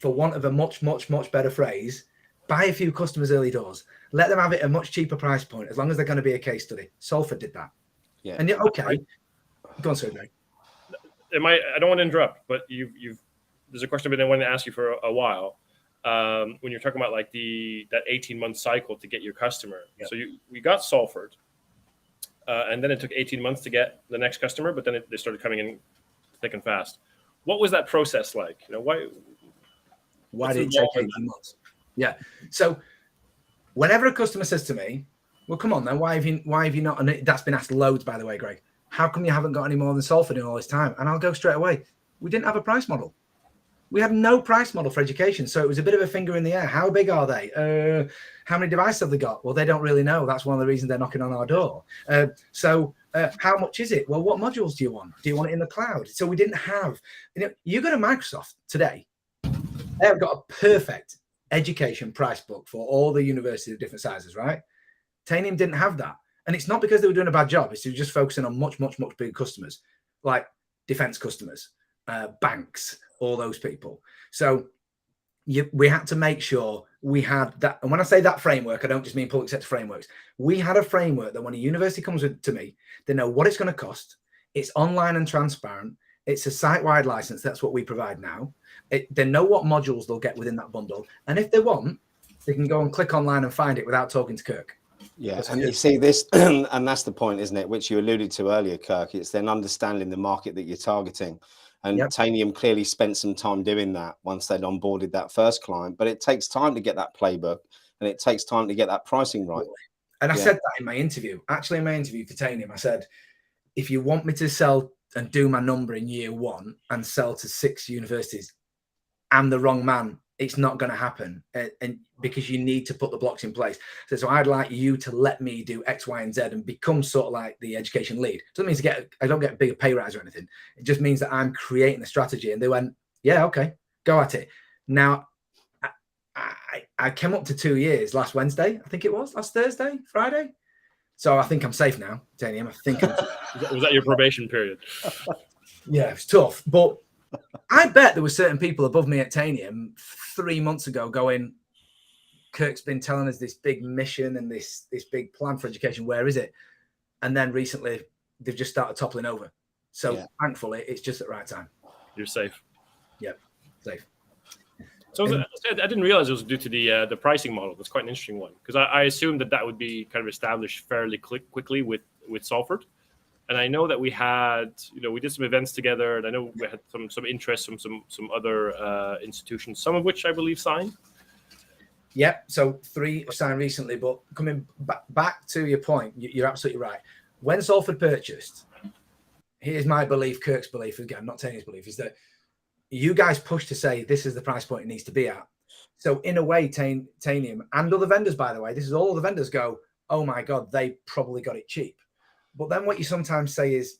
want of a much, much, much better phrase, buy a few customers early doors. Let them have it at a much cheaper price point, as long as they're going to be a case study. Salford did that. Yeah. And you're okay. Go on, sir, Greg. I don't want to interrupt, but there's a question I've been wanting to ask you for a while. When you're talking about like that 18-month cycle to get your customer. Yeah. So we got Salford, and then it took 18 months to get the next customer, but then they started coming in thick and fast. What was that process like? Why did it take 18 months? Yeah. So whenever a customer says to me, well, come on then, why have you not, and that's been asked loads, by the way, Greg, how come you haven't got any more than Salford in all this time? And I'll go straight away. We didn't have a price model. We had no price model for education. So it was a bit of a finger in the air. How big are they? How many devices have they got? Well, they don't really know. That's one of the reasons they're knocking on our door. How much is it? Well, what modules do you want? Do you want it in the cloud? So we didn't have, you go to Microsoft today, they have got a perfect education price book for all the universities of different sizes, right? Tanium didn't have that. And it's not because they were doing a bad job. It's just focusing on much, much, much bigger customers, like defense customers, banks, all those people. So we had to make sure we had that. And when I say that framework, I don't just mean public sector frameworks. We had a framework that when a university comes to me, they know what it's going to cost. It's online and transparent. It's a site-wide license. That's what we provide now. They know what modules they'll get within that bundle. And if they want, they can go and click online and find it without talking to Kirk. Yeah, and you see this, and that's the point, isn't it? Which you alluded to earlier, Kirk. It's then understanding the market that you're targeting. And Tanium clearly spent some time doing that once they'd onboarded that first client. But it takes time to get that playbook, and it takes time to get that pricing right. And I said that in my interview. Actually, in my interview for Tanium, I said, if you want me to sell and do my number in year one and sell to 6 universities, I'm the wrong man. It's not going to happen, and because you need to put the blocks in place. So I'd like you to let me do X, Y, and Z and become sort of like the education lead. Doesn't mean I don't get a bigger pay rise or anything. It just means that I'm creating the strategy. And they went, yeah, okay, go at it. Now, I came up to 2 years last Wednesday. I think it was last Thursday, Friday. So I think I'm safe now, Tanium. I think. Was that your probation period? Yeah, it's tough, but I bet there were certain people above me at Tanium 3 months ago going, Kirk's been telling us this big mission and this big plan for education. Where is it? And then recently they've just started toppling over. So thankfully, it's just at the right time. You're safe. Yep, safe. So I didn't realize it was due to the pricing model. That's quite an interesting one, because I assumed that would be kind of established fairly quickly with Salford. And I know that we had, we did some events together, and I know we had some interest from some other institutions, some of which I believe signed. Yeah, so 3 signed recently, but coming back to your point, you're absolutely right. When Salford purchased, here's my belief, Kirk's belief, again, not Tania's belief, is that you guys pushed to say this is the price point it needs to be at. So in a way, Tanium and other vendors, by the way, this is all the vendors go, oh my God, they probably got it cheap. But then what you sometimes say is,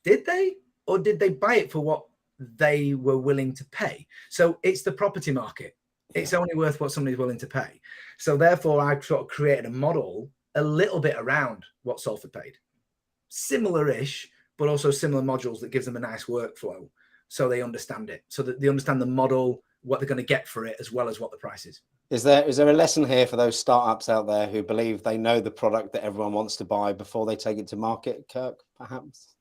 did they? Or did they buy it for what they were willing to pay? So it's the property market. It's only worth what somebody's willing to pay. So therefore, I've sort of created a model a little bit around what Salford paid. Similar-ish, but also similar modules that gives them a nice workflow so they understand it, so that they understand the model, what they're going to get for it, as well as what the price is. Is there a lesson here for those startups out there who believe they know the product that everyone wants to buy before they take it to market, Kirk, perhaps?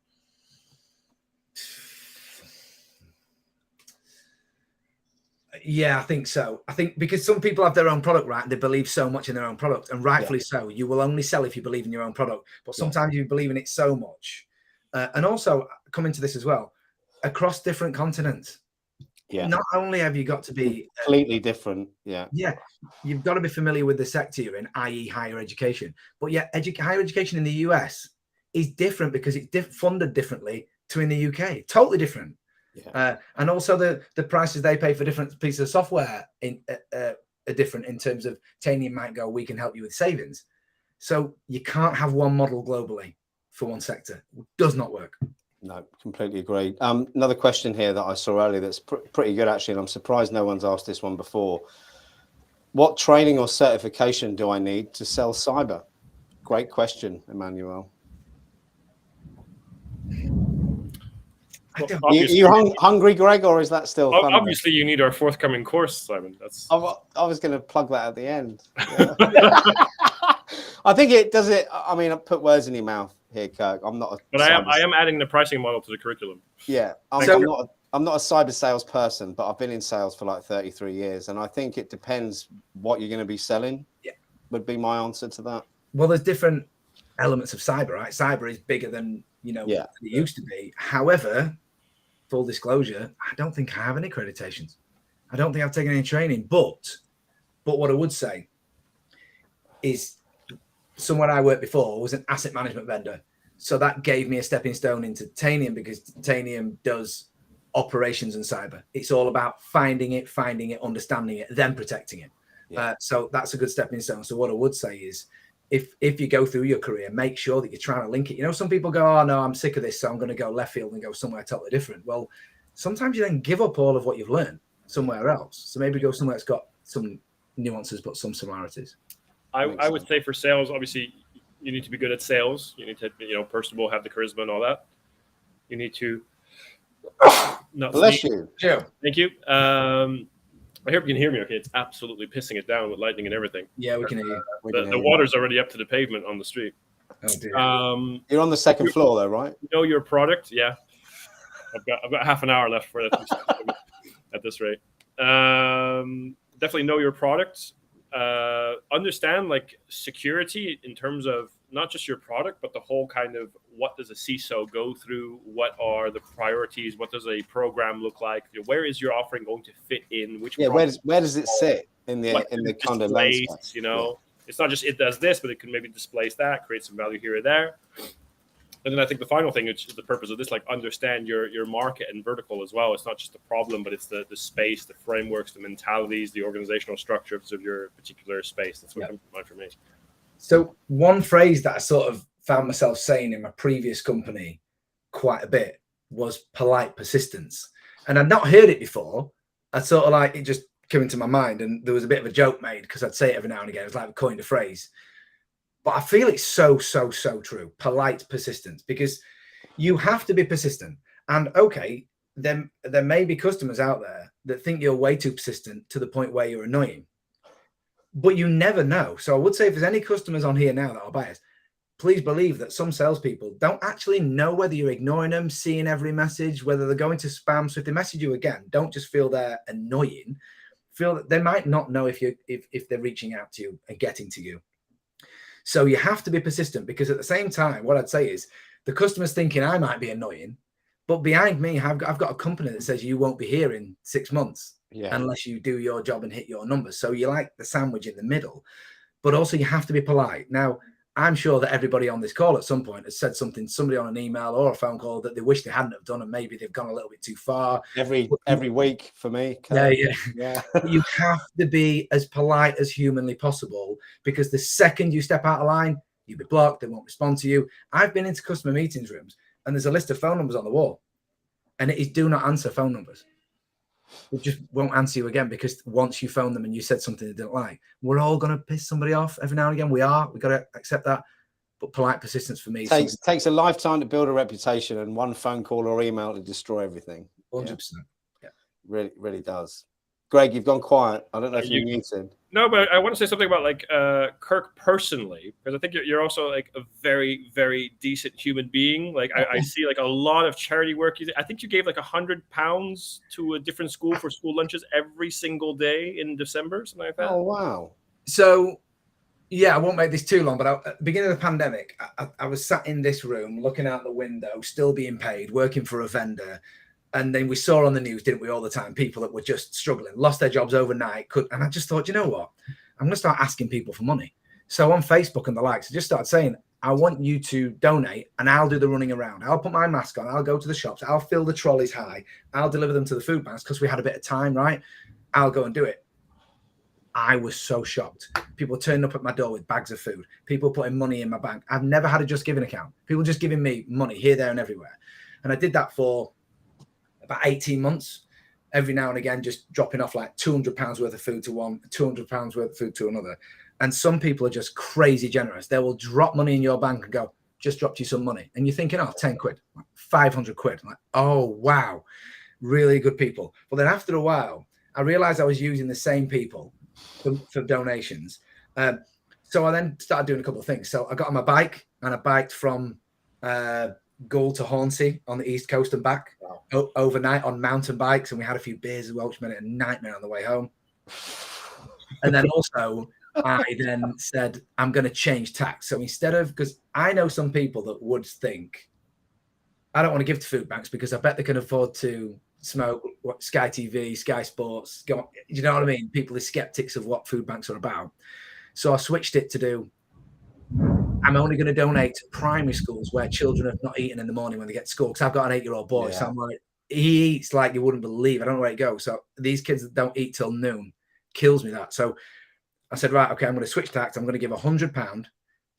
Yeah, I think so. I think because some people have their own product, right? They believe so much in their own product, and rightfully so. You will only sell if you believe in your own product. But sometimes you believe in it so much. And also, coming to this as well, across different continents. Yeah. Not only have you got to be completely different. Yeah. Yeah. You've got to be familiar with the sector you're in, i.e. higher education. But yeah, higher education in the US is different because it's funded differently to in the UK. Totally different. Yeah. And also the prices they pay for different pieces of software are different in terms of Tanium might go, we can help you with savings. So you can't have one model globally for one sector. It does not work. No, completely agree. Another question here that I saw earlier that's pretty good, actually, and I'm surprised no one's asked this one before. What training or certification do I need to sell cyber? Great question, Emmanuel. Well, you hungry, Greg, or is that still fun? Obviously, you need our forthcoming course, Simon. I was going to plug that at the end. Yeah. I think it does it. I mean, I put words in your mouth here, Kirk. I'm not. But I am adding the pricing model to the curriculum. Yeah, I'm not a cyber sales person, but I've been in sales for like 33 years, and I think it depends what you're going to be selling. Yeah, would be my answer to that. Well, there's different elements of cyber, right? Cyber is bigger than it used to be. However, full disclosure, I don't think I have any accreditations. I don't think I've taken any training. But what I would say is, somewhere I worked before was an asset management vendor. So that gave me a stepping stone into Tanium, because Tanium does operations and cyber. It's all about finding it, understanding it, then protecting it. Yeah. So that's a good stepping stone. So what I would say is, if you go through your career, make sure that you're trying to link it. Some people go, oh, no, I'm sick of this, so I'm going to go left field and go somewhere totally different. Well, sometimes you then give up all of what you've learned somewhere else. So maybe go somewhere that's got some nuances, but some similarities. I would say for sales, obviously, you need to be good at sales. You need to, personable, have the charisma and all that. You need to not bless you. Yeah. Thank you. I hope you can hear me okay. It's absolutely pissing it down with lightning and everything. Yeah, we can hear you. The water's already up to the pavement on the street. Oh, dear. You're on the second floor, though, right? Know your product. Yeah. I've got half an hour left for that at this rate. Definitely know your product. Understand security in terms of not just your product, but the whole kind of what does a CISO go through? What are the priorities? What does a program look like? Where is your offering going to fit in? Where does it sit in the kind of landscape? It's not just it does this, but it can maybe displace that, create some value here or there. And then I think the final thing, which is the purpose of this, understand your market and vertical as well. It's not just the problem, but it's the space, the frameworks, the mentalities, the organizational structures of your particular space. That's what comes to mind for me. So one phrase that I sort of found myself saying in my previous company quite a bit was polite persistence. And I'd not heard it before. I sort of it just came into my mind, and there was a bit of a joke made because I'd say it every now and again. It was like I coined a phrase. But I feel it's so true. Polite persistence, because you have to be persistent. And okay, there may be customers out there that think you're way too persistent to the point where you're annoying, but you never know. So I would say if there's any customers on here now that are biased, please believe that some salespeople don't actually know whether you're ignoring them, seeing every message, whether they're going to spam. So if they message you again, don't just feel they're annoying. Feel that they might not know if they're reaching out to you and getting to you. So you have to be persistent, because at the same time, what I'd say is the customer's thinking I might be annoying, but behind me, I've got a company that says you won't be here in 6 months unless you do your job and hit your numbers. So you like the sandwich in the middle, but also you have to be polite. Now, I'm sure that everybody on this call at some point has said something, somebody on an email or a phone call, that they wish they hadn't have done, and maybe they've gone a little bit too far. Every week for me. Yeah. You have to be as polite as humanly possible, because the second you step out of line, you'll be blocked. They won't respond to you. I've been into customer meetings rooms and there's a list of phone numbers on the wall, and it is do not answer phone numbers. They just won't answer you again, because once you phone them and you said something they didn't like, we're all going to piss somebody off every now and again. We've got to accept that. But polite persistence for me takes a lifetime to build a reputation, and one phone call or email to destroy everything. 100%. Yeah. Really does. Greg, you've gone quiet. I don't know if you're muted. No, but I want to say something about like Kirk personally, because I think you're also like a very, very decent human being. Like I see like a lot of charity work. I think you gave like £100 to a different school for school lunches every single day in December, something like that. Oh, wow. So, yeah, I won't make this too long, but at the beginning of the pandemic, I was sat in this room looking out the window, still being paid, working for a vendor. And then we saw on the news, didn't we, all the time, people that were just struggling, lost their jobs overnight. And I just thought, you know what? I'm going to start asking people for money. So on Facebook and the likes, I just started saying, I want you to donate and I'll do the running around. I'll put my mask on. I'll go to the shops. I'll fill the trolleys high. I'll deliver them to the food banks because we had a bit of time, right? I'll go and do it. I was so shocked. People turning up at my door with bags of food. People putting money in my bank. I've never had a Just Giving account. People just giving me money here, there, and everywhere. And I did that for about 18 months, every now and again, just dropping off like £200 worth of food to one, £200 worth of food to another. And some people are just crazy generous. They will drop money in your bank and go, just dropped you some money. And you're thinking, oh, 10 quid, 500 quid. I'm like, oh, wow, really good people. But then after a while, I realized I was using the same people for donations. So I then started doing a couple of things. So I got on my bike and I biked from Gould to Hornsey on the East Coast and back overnight on mountain bikes. And we had a few beers as well, which made it a nightmare on the way home. And then also I then said, I'm going to change tack. So instead of, because I know some people that would think, I don't want to give to food banks because I bet they can afford to smoke Sky TV, Sky Sports. You know what I mean? People are skeptics of what food banks are about. So I switched it to do, I'm only going to donate to primary schools where children have not eaten in the morning when they get to school. Because I've got an 8-year-old boy. So I'm like, he eats like you wouldn't believe. I don't know where it goes. So these kids that don't eat till noon kills me that. So I said, right, okay, I'm going to switch tacks. I'm going to give £100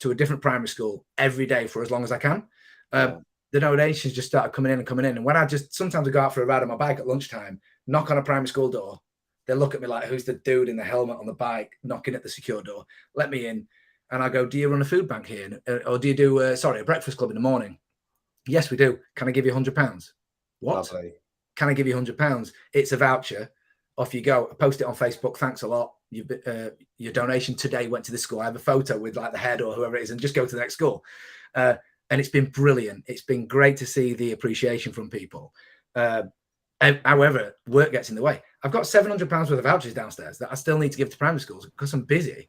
to a different primary school every day for as long as I can. The donations just started coming in and coming in. And when sometimes I go out for a ride on my bike at lunchtime, knock on a primary school door. They look at me like, who's the dude in the helmet on the bike knocking at the secure door? Let me in. And I go, do you run a food bank here? Or do you do, a breakfast club in the morning? Yes, we do. Can I give you £100? What? Lovely. Can I give you £100? It's a voucher. Off you go. I post it on Facebook. Thanks a lot. Your donation today went to the school. I have a photo with like the head or whoever it is and just go to the next school. And it's been brilliant. It's been great to see the appreciation from people. However, work gets in the way. I've got £700 worth of vouchers downstairs that I still need to give to primary schools because I'm busy.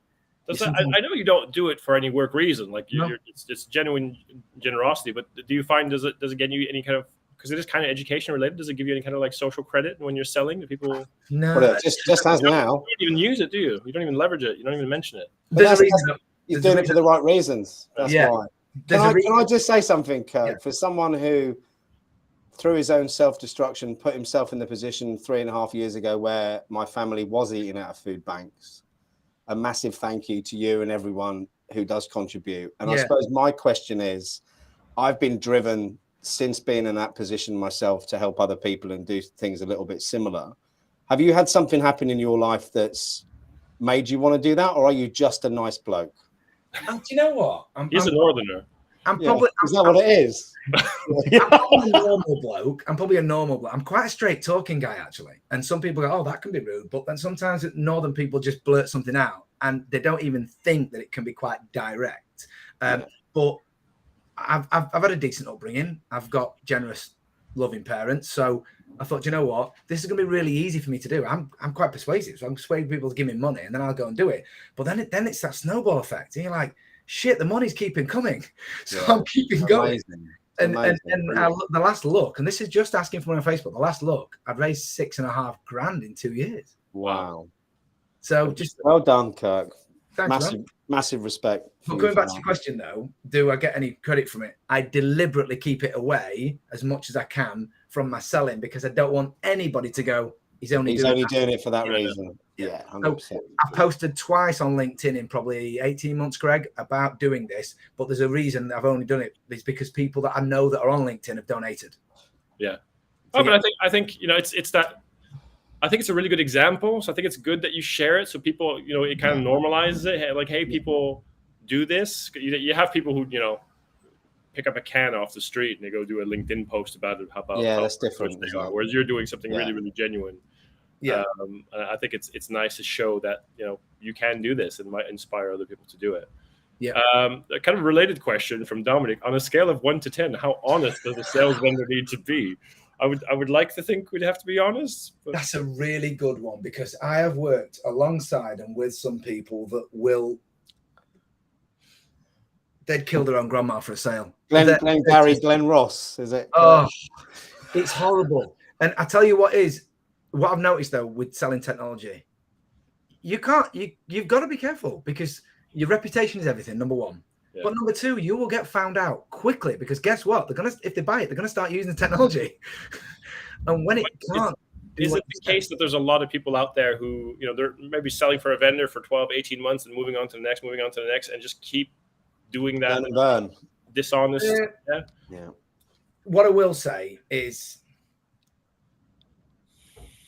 I know you don't do it for any work reason. Like it's genuine generosity. But do you find does it get you any kind of, because it is kind of education related? Does it give you any kind of like social credit when you're selling to people? No, well, just as now. You don't even use it, do you? You don't even leverage it. You don't even mention it. You're doing it for the right reasons. That's why. Can I just say something, Kirk? Yeah. For someone who, through his own self-destruction, put himself in the position 3.5 years ago where my family was eating out of food banks, a massive thank you to you and everyone who does contribute. And I suppose my question is, I've been driven since being in that position myself to help other people and do things a little bit similar. Have you had something happen in your life that's made you want to do that? Or are you just a nice bloke? Do you know what? He's a northerner. I'm probably is that what it is? I'm probably a normal bloke. I'm quite a straight talking guy, actually. And some people go, "Oh, that can be rude," but then sometimes northern people just blurt something out, and they don't even think that it can be quite direct. But I've had a decent upbringing. I've got generous, loving parents, so I thought, you know what, this is going to be really easy for me to do. I'm quite persuasive, so I'm persuading people to give me money, and then I'll go and do it. But then it's that snowball effect, and you're like, shit, the money's keeping coming, so I'm keeping going. And the last look, and this is just asking for me on Facebook. The last look, I'd raised $6,500 in 2 years. Wow! So just well done, Kirk. Thanks, massive respect. But going back to your question, though, do I get any credit from it? I deliberately keep it away as much as I can from my selling because I don't want anybody to go, he's only doing it for that reason. Yeah, 100%. So I've posted twice on LinkedIn in probably 18 months, Greg, about doing this, but there's a reason I've only done it. It's because people that I know that are on LinkedIn have donated. Yeah. But I think it's that. I think it's a really good example. So I think it's good that you share it so people, it kind of normalizes it. Like, hey, people do this. You have people who, pick up a can off the street and they go do a LinkedIn post about it. How that's different. They are, whereas you're doing something really, really genuine. Yeah. I think it's nice to show that, you can do this and might inspire other people to do it. Yeah. A kind of related question from Dominic: on a scale of 1 to 10, how honest does a sales vendor need to be? I would like to think we'd have to be honest. But... That's a really good one because I have worked alongside and with some people that they'd kill their own grandma for a sale. Glenn Ross, is it? Oh, it's horrible. And I tell you what I've noticed though with selling technology, you've got to be careful because your reputation is everything, number one. Yeah. But number two, you will get found out quickly because guess what? If they buy it, they're gonna start using the technology. And when it can't, is it the case that there's a lot of people out there who, they're maybe selling for a vendor for 12, 18 months and moving on to the next, and just keep doing that and burn. Dishonest? Yeah. What I will say is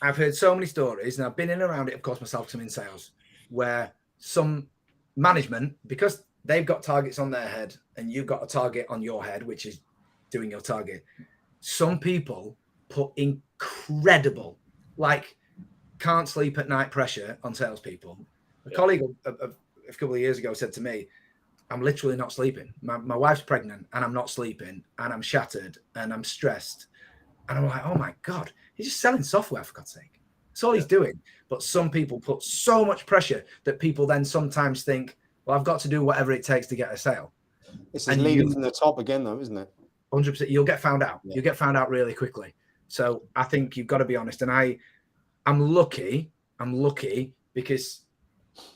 I've heard so many stories, and I've been in and around it, of course, myself, some in sales, where some management, because they've got targets on their head and you've got a target on your head, which is doing your target. Some people put incredible, like can't sleep at night pressure on salespeople. A colleague a couple of years ago said to me, I'm literally not sleeping. My wife's pregnant and I'm not sleeping and I'm shattered and I'm stressed. And I'm like, oh my God, he's just selling software for God's sake. That's all he's doing. But some people put so much pressure that people then sometimes think, well, I've got to do whatever it takes to get a sale. This is leading from the top again, though, isn't it? 100%. You'll get found out. Yeah. You'll get found out really quickly. So I think you've got to be honest. And I'm lucky because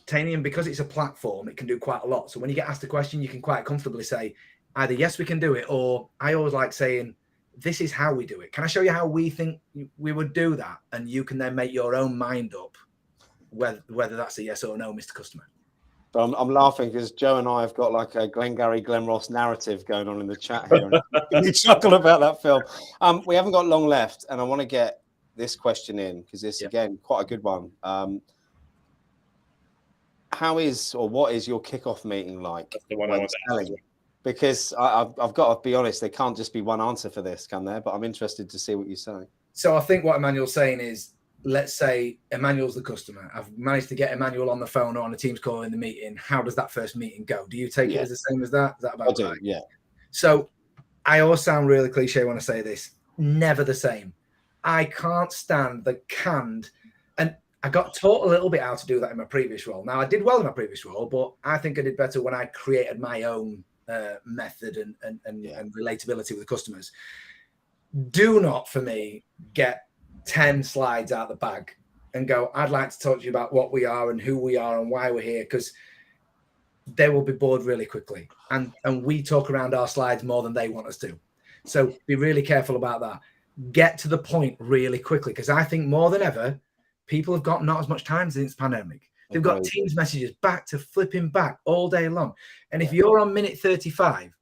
Tailor, because it's a platform, it can do quite a lot. So when you get asked a question, you can quite comfortably say either, yes, we can do it, or I always like saying, this is how we do it. Can I show you how we think we would do that? And you can then make your own mind up whether that's a yes or no, Mr. Customer. But I'm laughing because Joe and I have got like a Glengarry Glen Ross narrative going on in the chat here. And we chuckle about that film. We haven't got long left, and I want to get this question in because it's again quite a good one. What is your kickoff meeting like? That's the one I want to ask. Because I've got to be honest, there can't just be one answer for this, can there? But I'm interested to see what you say. So I think what Emmanuel's saying is, let's say Emmanuel's the customer. I've managed to get Emmanuel on the phone or on a Teams call in the meeting. How does that first meeting go? Do you take it as the same as that? Is that about right? Yeah. So I always sound really cliche when I say this. Never the same. I can't stand the canned. And I got taught a little bit how to do that in my previous role. Now, I did well in my previous role, but I think I did better when I created my own method and relatability with the customers. Do not, for me, get 10 slides out of the bag and go, I'd like to talk to you about what we are and who we are and why we're here, because they will be bored really quickly. And we talk around our slides more than they want us to. So be really careful about that. Get to the point really quickly, because I think more than ever, people have got not as much time since the pandemic. They've got Teams messages back to flipping back all day long. And if you're on minute 35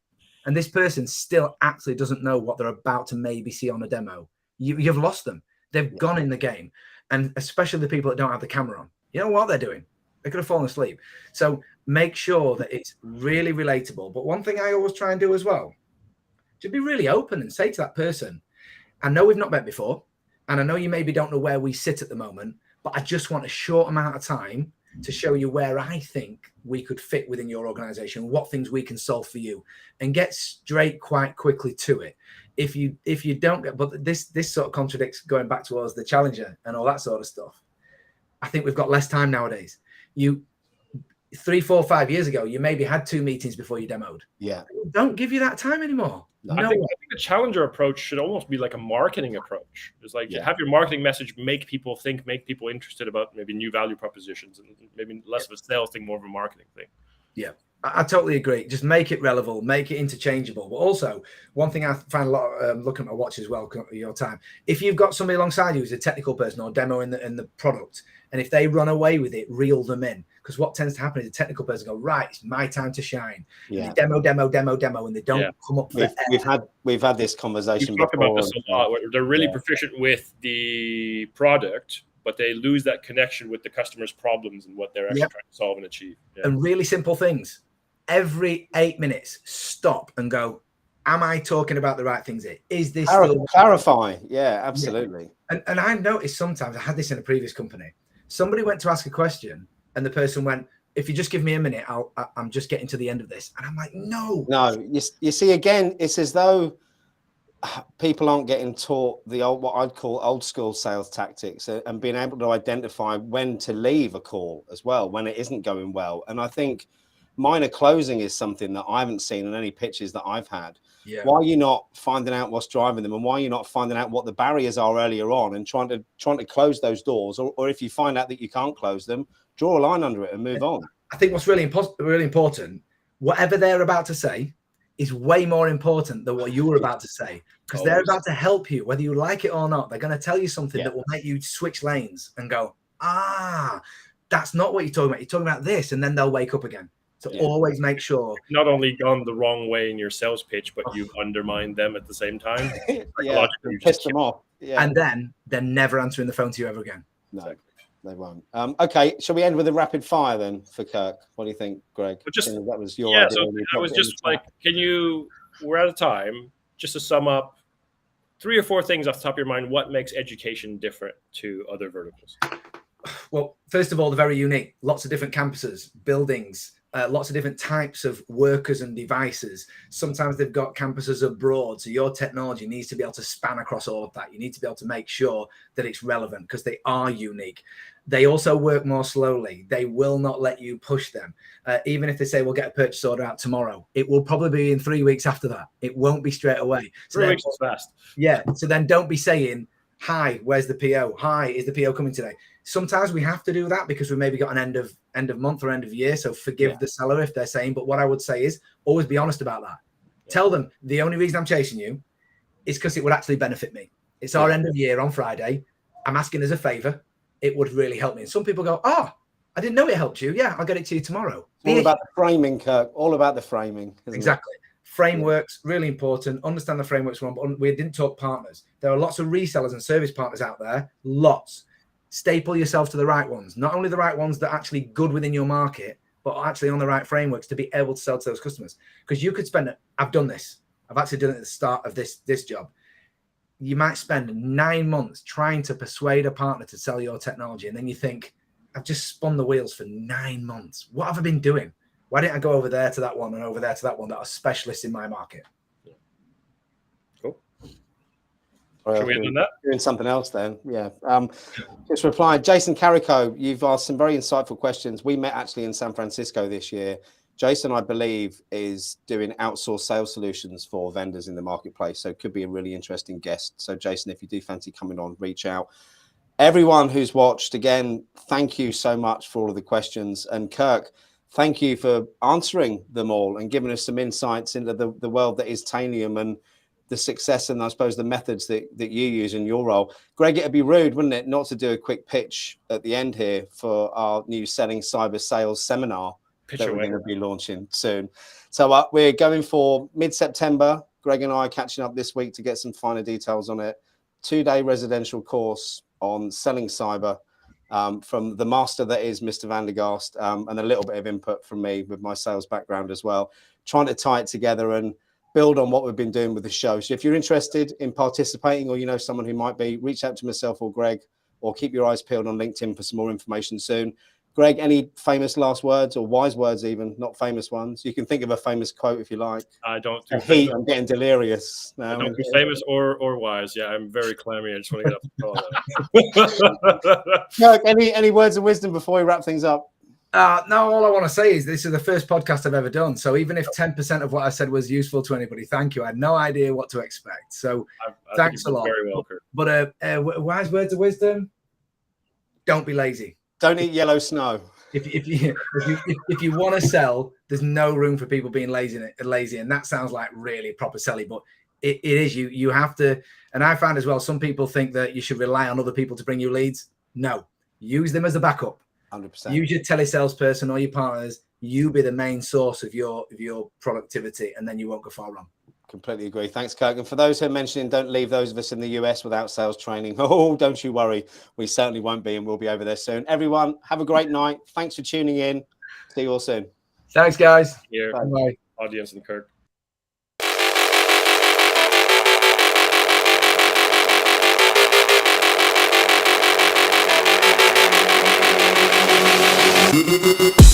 and this person still actually doesn't know what they're about to maybe see on a demo, you've lost them. They've gone in the game. And especially the people that don't have the camera on. You know what they're doing? They could have fallen asleep. So make sure that it's really relatable. But one thing I always try and do as well, to be really open and say to that person, I know we've not met before, and I know you maybe don't know where we sit at the moment, but I just want a short amount of time to show you where I think we could fit within your organization, what things we can solve for you, and get straight quite quickly to it. If you don't get, but this sort of contradicts going back towards the challenger and all that sort of stuff. I think we've got less time nowadays. 3, 4, 5 years ago, you maybe had 2 meetings before you demoed. Yeah. Don't give you that time anymore. I think the challenger approach should almost be like a marketing approach. It's like have your marketing message make people think, make people interested about maybe new value propositions, and maybe less of a sales thing, more of a marketing thing. Yeah, I totally agree. Just make it relevant, make it interchangeable. But also, one thing I find a lot looking at my watch as well, your time. If you've got somebody alongside you who's a technical person or demo in the product, and if they run away with it, reel them in. Because what tends to happen is the technical person go, right, it's my time to shine. Yeah. And they demo, and they don't come up. We've had this conversation. We've talked about this a lot. Where they're really proficient with the product, but they lose that connection with the customer's problems and what they're actually trying to solve and achieve. Yeah. And really simple things. Every 8 minutes, stop and go, am I talking about the right things here? Is this clarify? Yeah, absolutely. Yeah. And I've noticed sometimes, I had this in a previous company. Somebody went to ask a question and the person went, if you just give me a minute, I'm just getting to the end of this. And I'm like, no. You see, again, it's as though people aren't getting taught what I'd call old school sales tactics, and being able to identify when to leave a call as well, when it isn't going well. And I think minor closing is something that I haven't seen in any pitches that I've had. Yeah. Why are you not finding out what's driving them, and why are you not finding out what the barriers are earlier on and trying to close those doors? Or if you find out that you can't close them, draw a line under it and move on. I think what's really important, whatever they're about to say is way more important than what you were about to say, because they're about to help you, whether you like it or not. They're going to tell you something that will make you switch lanes and go, that's not what you're talking about. You're talking about this, and then they'll wake up again. So always make sure not only gone the wrong way in your sales pitch, but you've undermined them at the same time. Pissed them off. Yeah. And then they're never answering the phone to you ever again. No, exactly. They won't. Okay, shall we end with a rapid fire then for Kirk? What do you think, Greg? That was your idea. So I was just like, we're out of time, just to sum up 3 or 4 things off the top of your mind. What makes education different to other verticals? Well, first of all, they're very unique. Lots of different campuses, buildings, lots of different types of workers and devices. Sometimes they've got campuses abroad. So your technology needs to be able to span across all of that. You need to be able to make sure that it's relevant, because they are unique. They also work more slowly. They will not let you push them. Even if they say, we'll get a purchase order out tomorrow, it will probably be in 3 weeks after that. It won't be straight away. So 3 weeks is fast. Yeah. So then don't be saying, hi, where's the PO? Hi, is the PO coming today? Sometimes we have to do that because we maybe got an end of month or end of year. So forgive the seller if they're saying, but what I would say is always be honest about that. Yeah. Tell them the only reason I'm chasing you is because it would actually benefit me. It's our end of year on Friday. I'm asking as a favor. It would really help me. And some people go, I didn't know it helped you. Yeah, I'll get it to you tomorrow. All about the framing, Kirk. All about the framing. Exactly. Frameworks, really important. Understand the frameworks. But we didn't talk partners. There are lots of resellers and service partners out there. Lots. Staple yourself to the right ones. Not only the right ones that are actually good within your market, but actually on the right frameworks to be able to sell to those customers. Because you could spend, I've done this. I've actually done it at the start of this job. You might spend 9 months trying to persuade a partner to sell your technology. And then you think, I've just spun the wheels for 9 months. What have I been doing? Why didn't I go over there to that one and over there to that one that are specialists in my market? Cool. Should we end on that? Doing something else then. Yeah. Just replying. Jason Carrico, you've asked some very insightful questions. We met actually in San Francisco this year. Jason, I believe, is doing outsourced sales solutions for vendors in the marketplace. So it could be a really interesting guest. So Jason, if you do fancy coming on, reach out. Everyone who's watched, again, thank you so much for all of the questions. And Kirk, thank you for answering them all and giving us some insights into the world that is Tailor and the success and I suppose the methods that you use in your role. Greg, it'd be rude, wouldn't it, not to do a quick pitch at the end here for our new Selling Cyber Sales seminar that we're going to be launching soon. So we're going for mid-September. Greg and I are catching up this week to get some finer details on it. 2-day residential course on selling cyber. from the master that is Mr. Vandergast, and a little bit of input from me with my sales background as well, trying to tie it together and build on what we've been doing with the show. So if you're interested in participating, or you know someone who might be, reach out to myself or Greg, or keep your eyes peeled on LinkedIn for some more information soon. Greg, any famous last words, or wise words even, not famous ones? You can think of a famous quote if you like. I don't do heat. I'm getting delirious now. I don't do famous or wise. Yeah, I'm very clammy. I just want to get off the call. Kirk, any words of wisdom before we wrap things up? No, all I want to say is this is the first podcast I've ever done. So even if 10% of what I said was useful to anybody, thank you. I had no idea what to expect. So thanks a lot. Very welcome. But wise words of wisdom: don't be lazy. Don't eat yellow snow. If you want to sell, there's no room for people being lazy, and that sounds like really proper selling, but it is. You have to. And I found as well, some people think that you should rely on other people to bring you leads. No, use them as a backup. 100%. Use your telesalesperson or your partners. You be the main source of your productivity, and then you won't go far wrong. Completely agree. Thanks, Kirk. And for those who are mentioning, don't leave those of us in the US without sales training. Oh, don't you worry. We certainly won't be, and we'll be over there soon. Everyone, have a great night. Thanks for tuning in. See you all soon. Thanks, guys. Here, bye. Audience and Kirk. Thank you.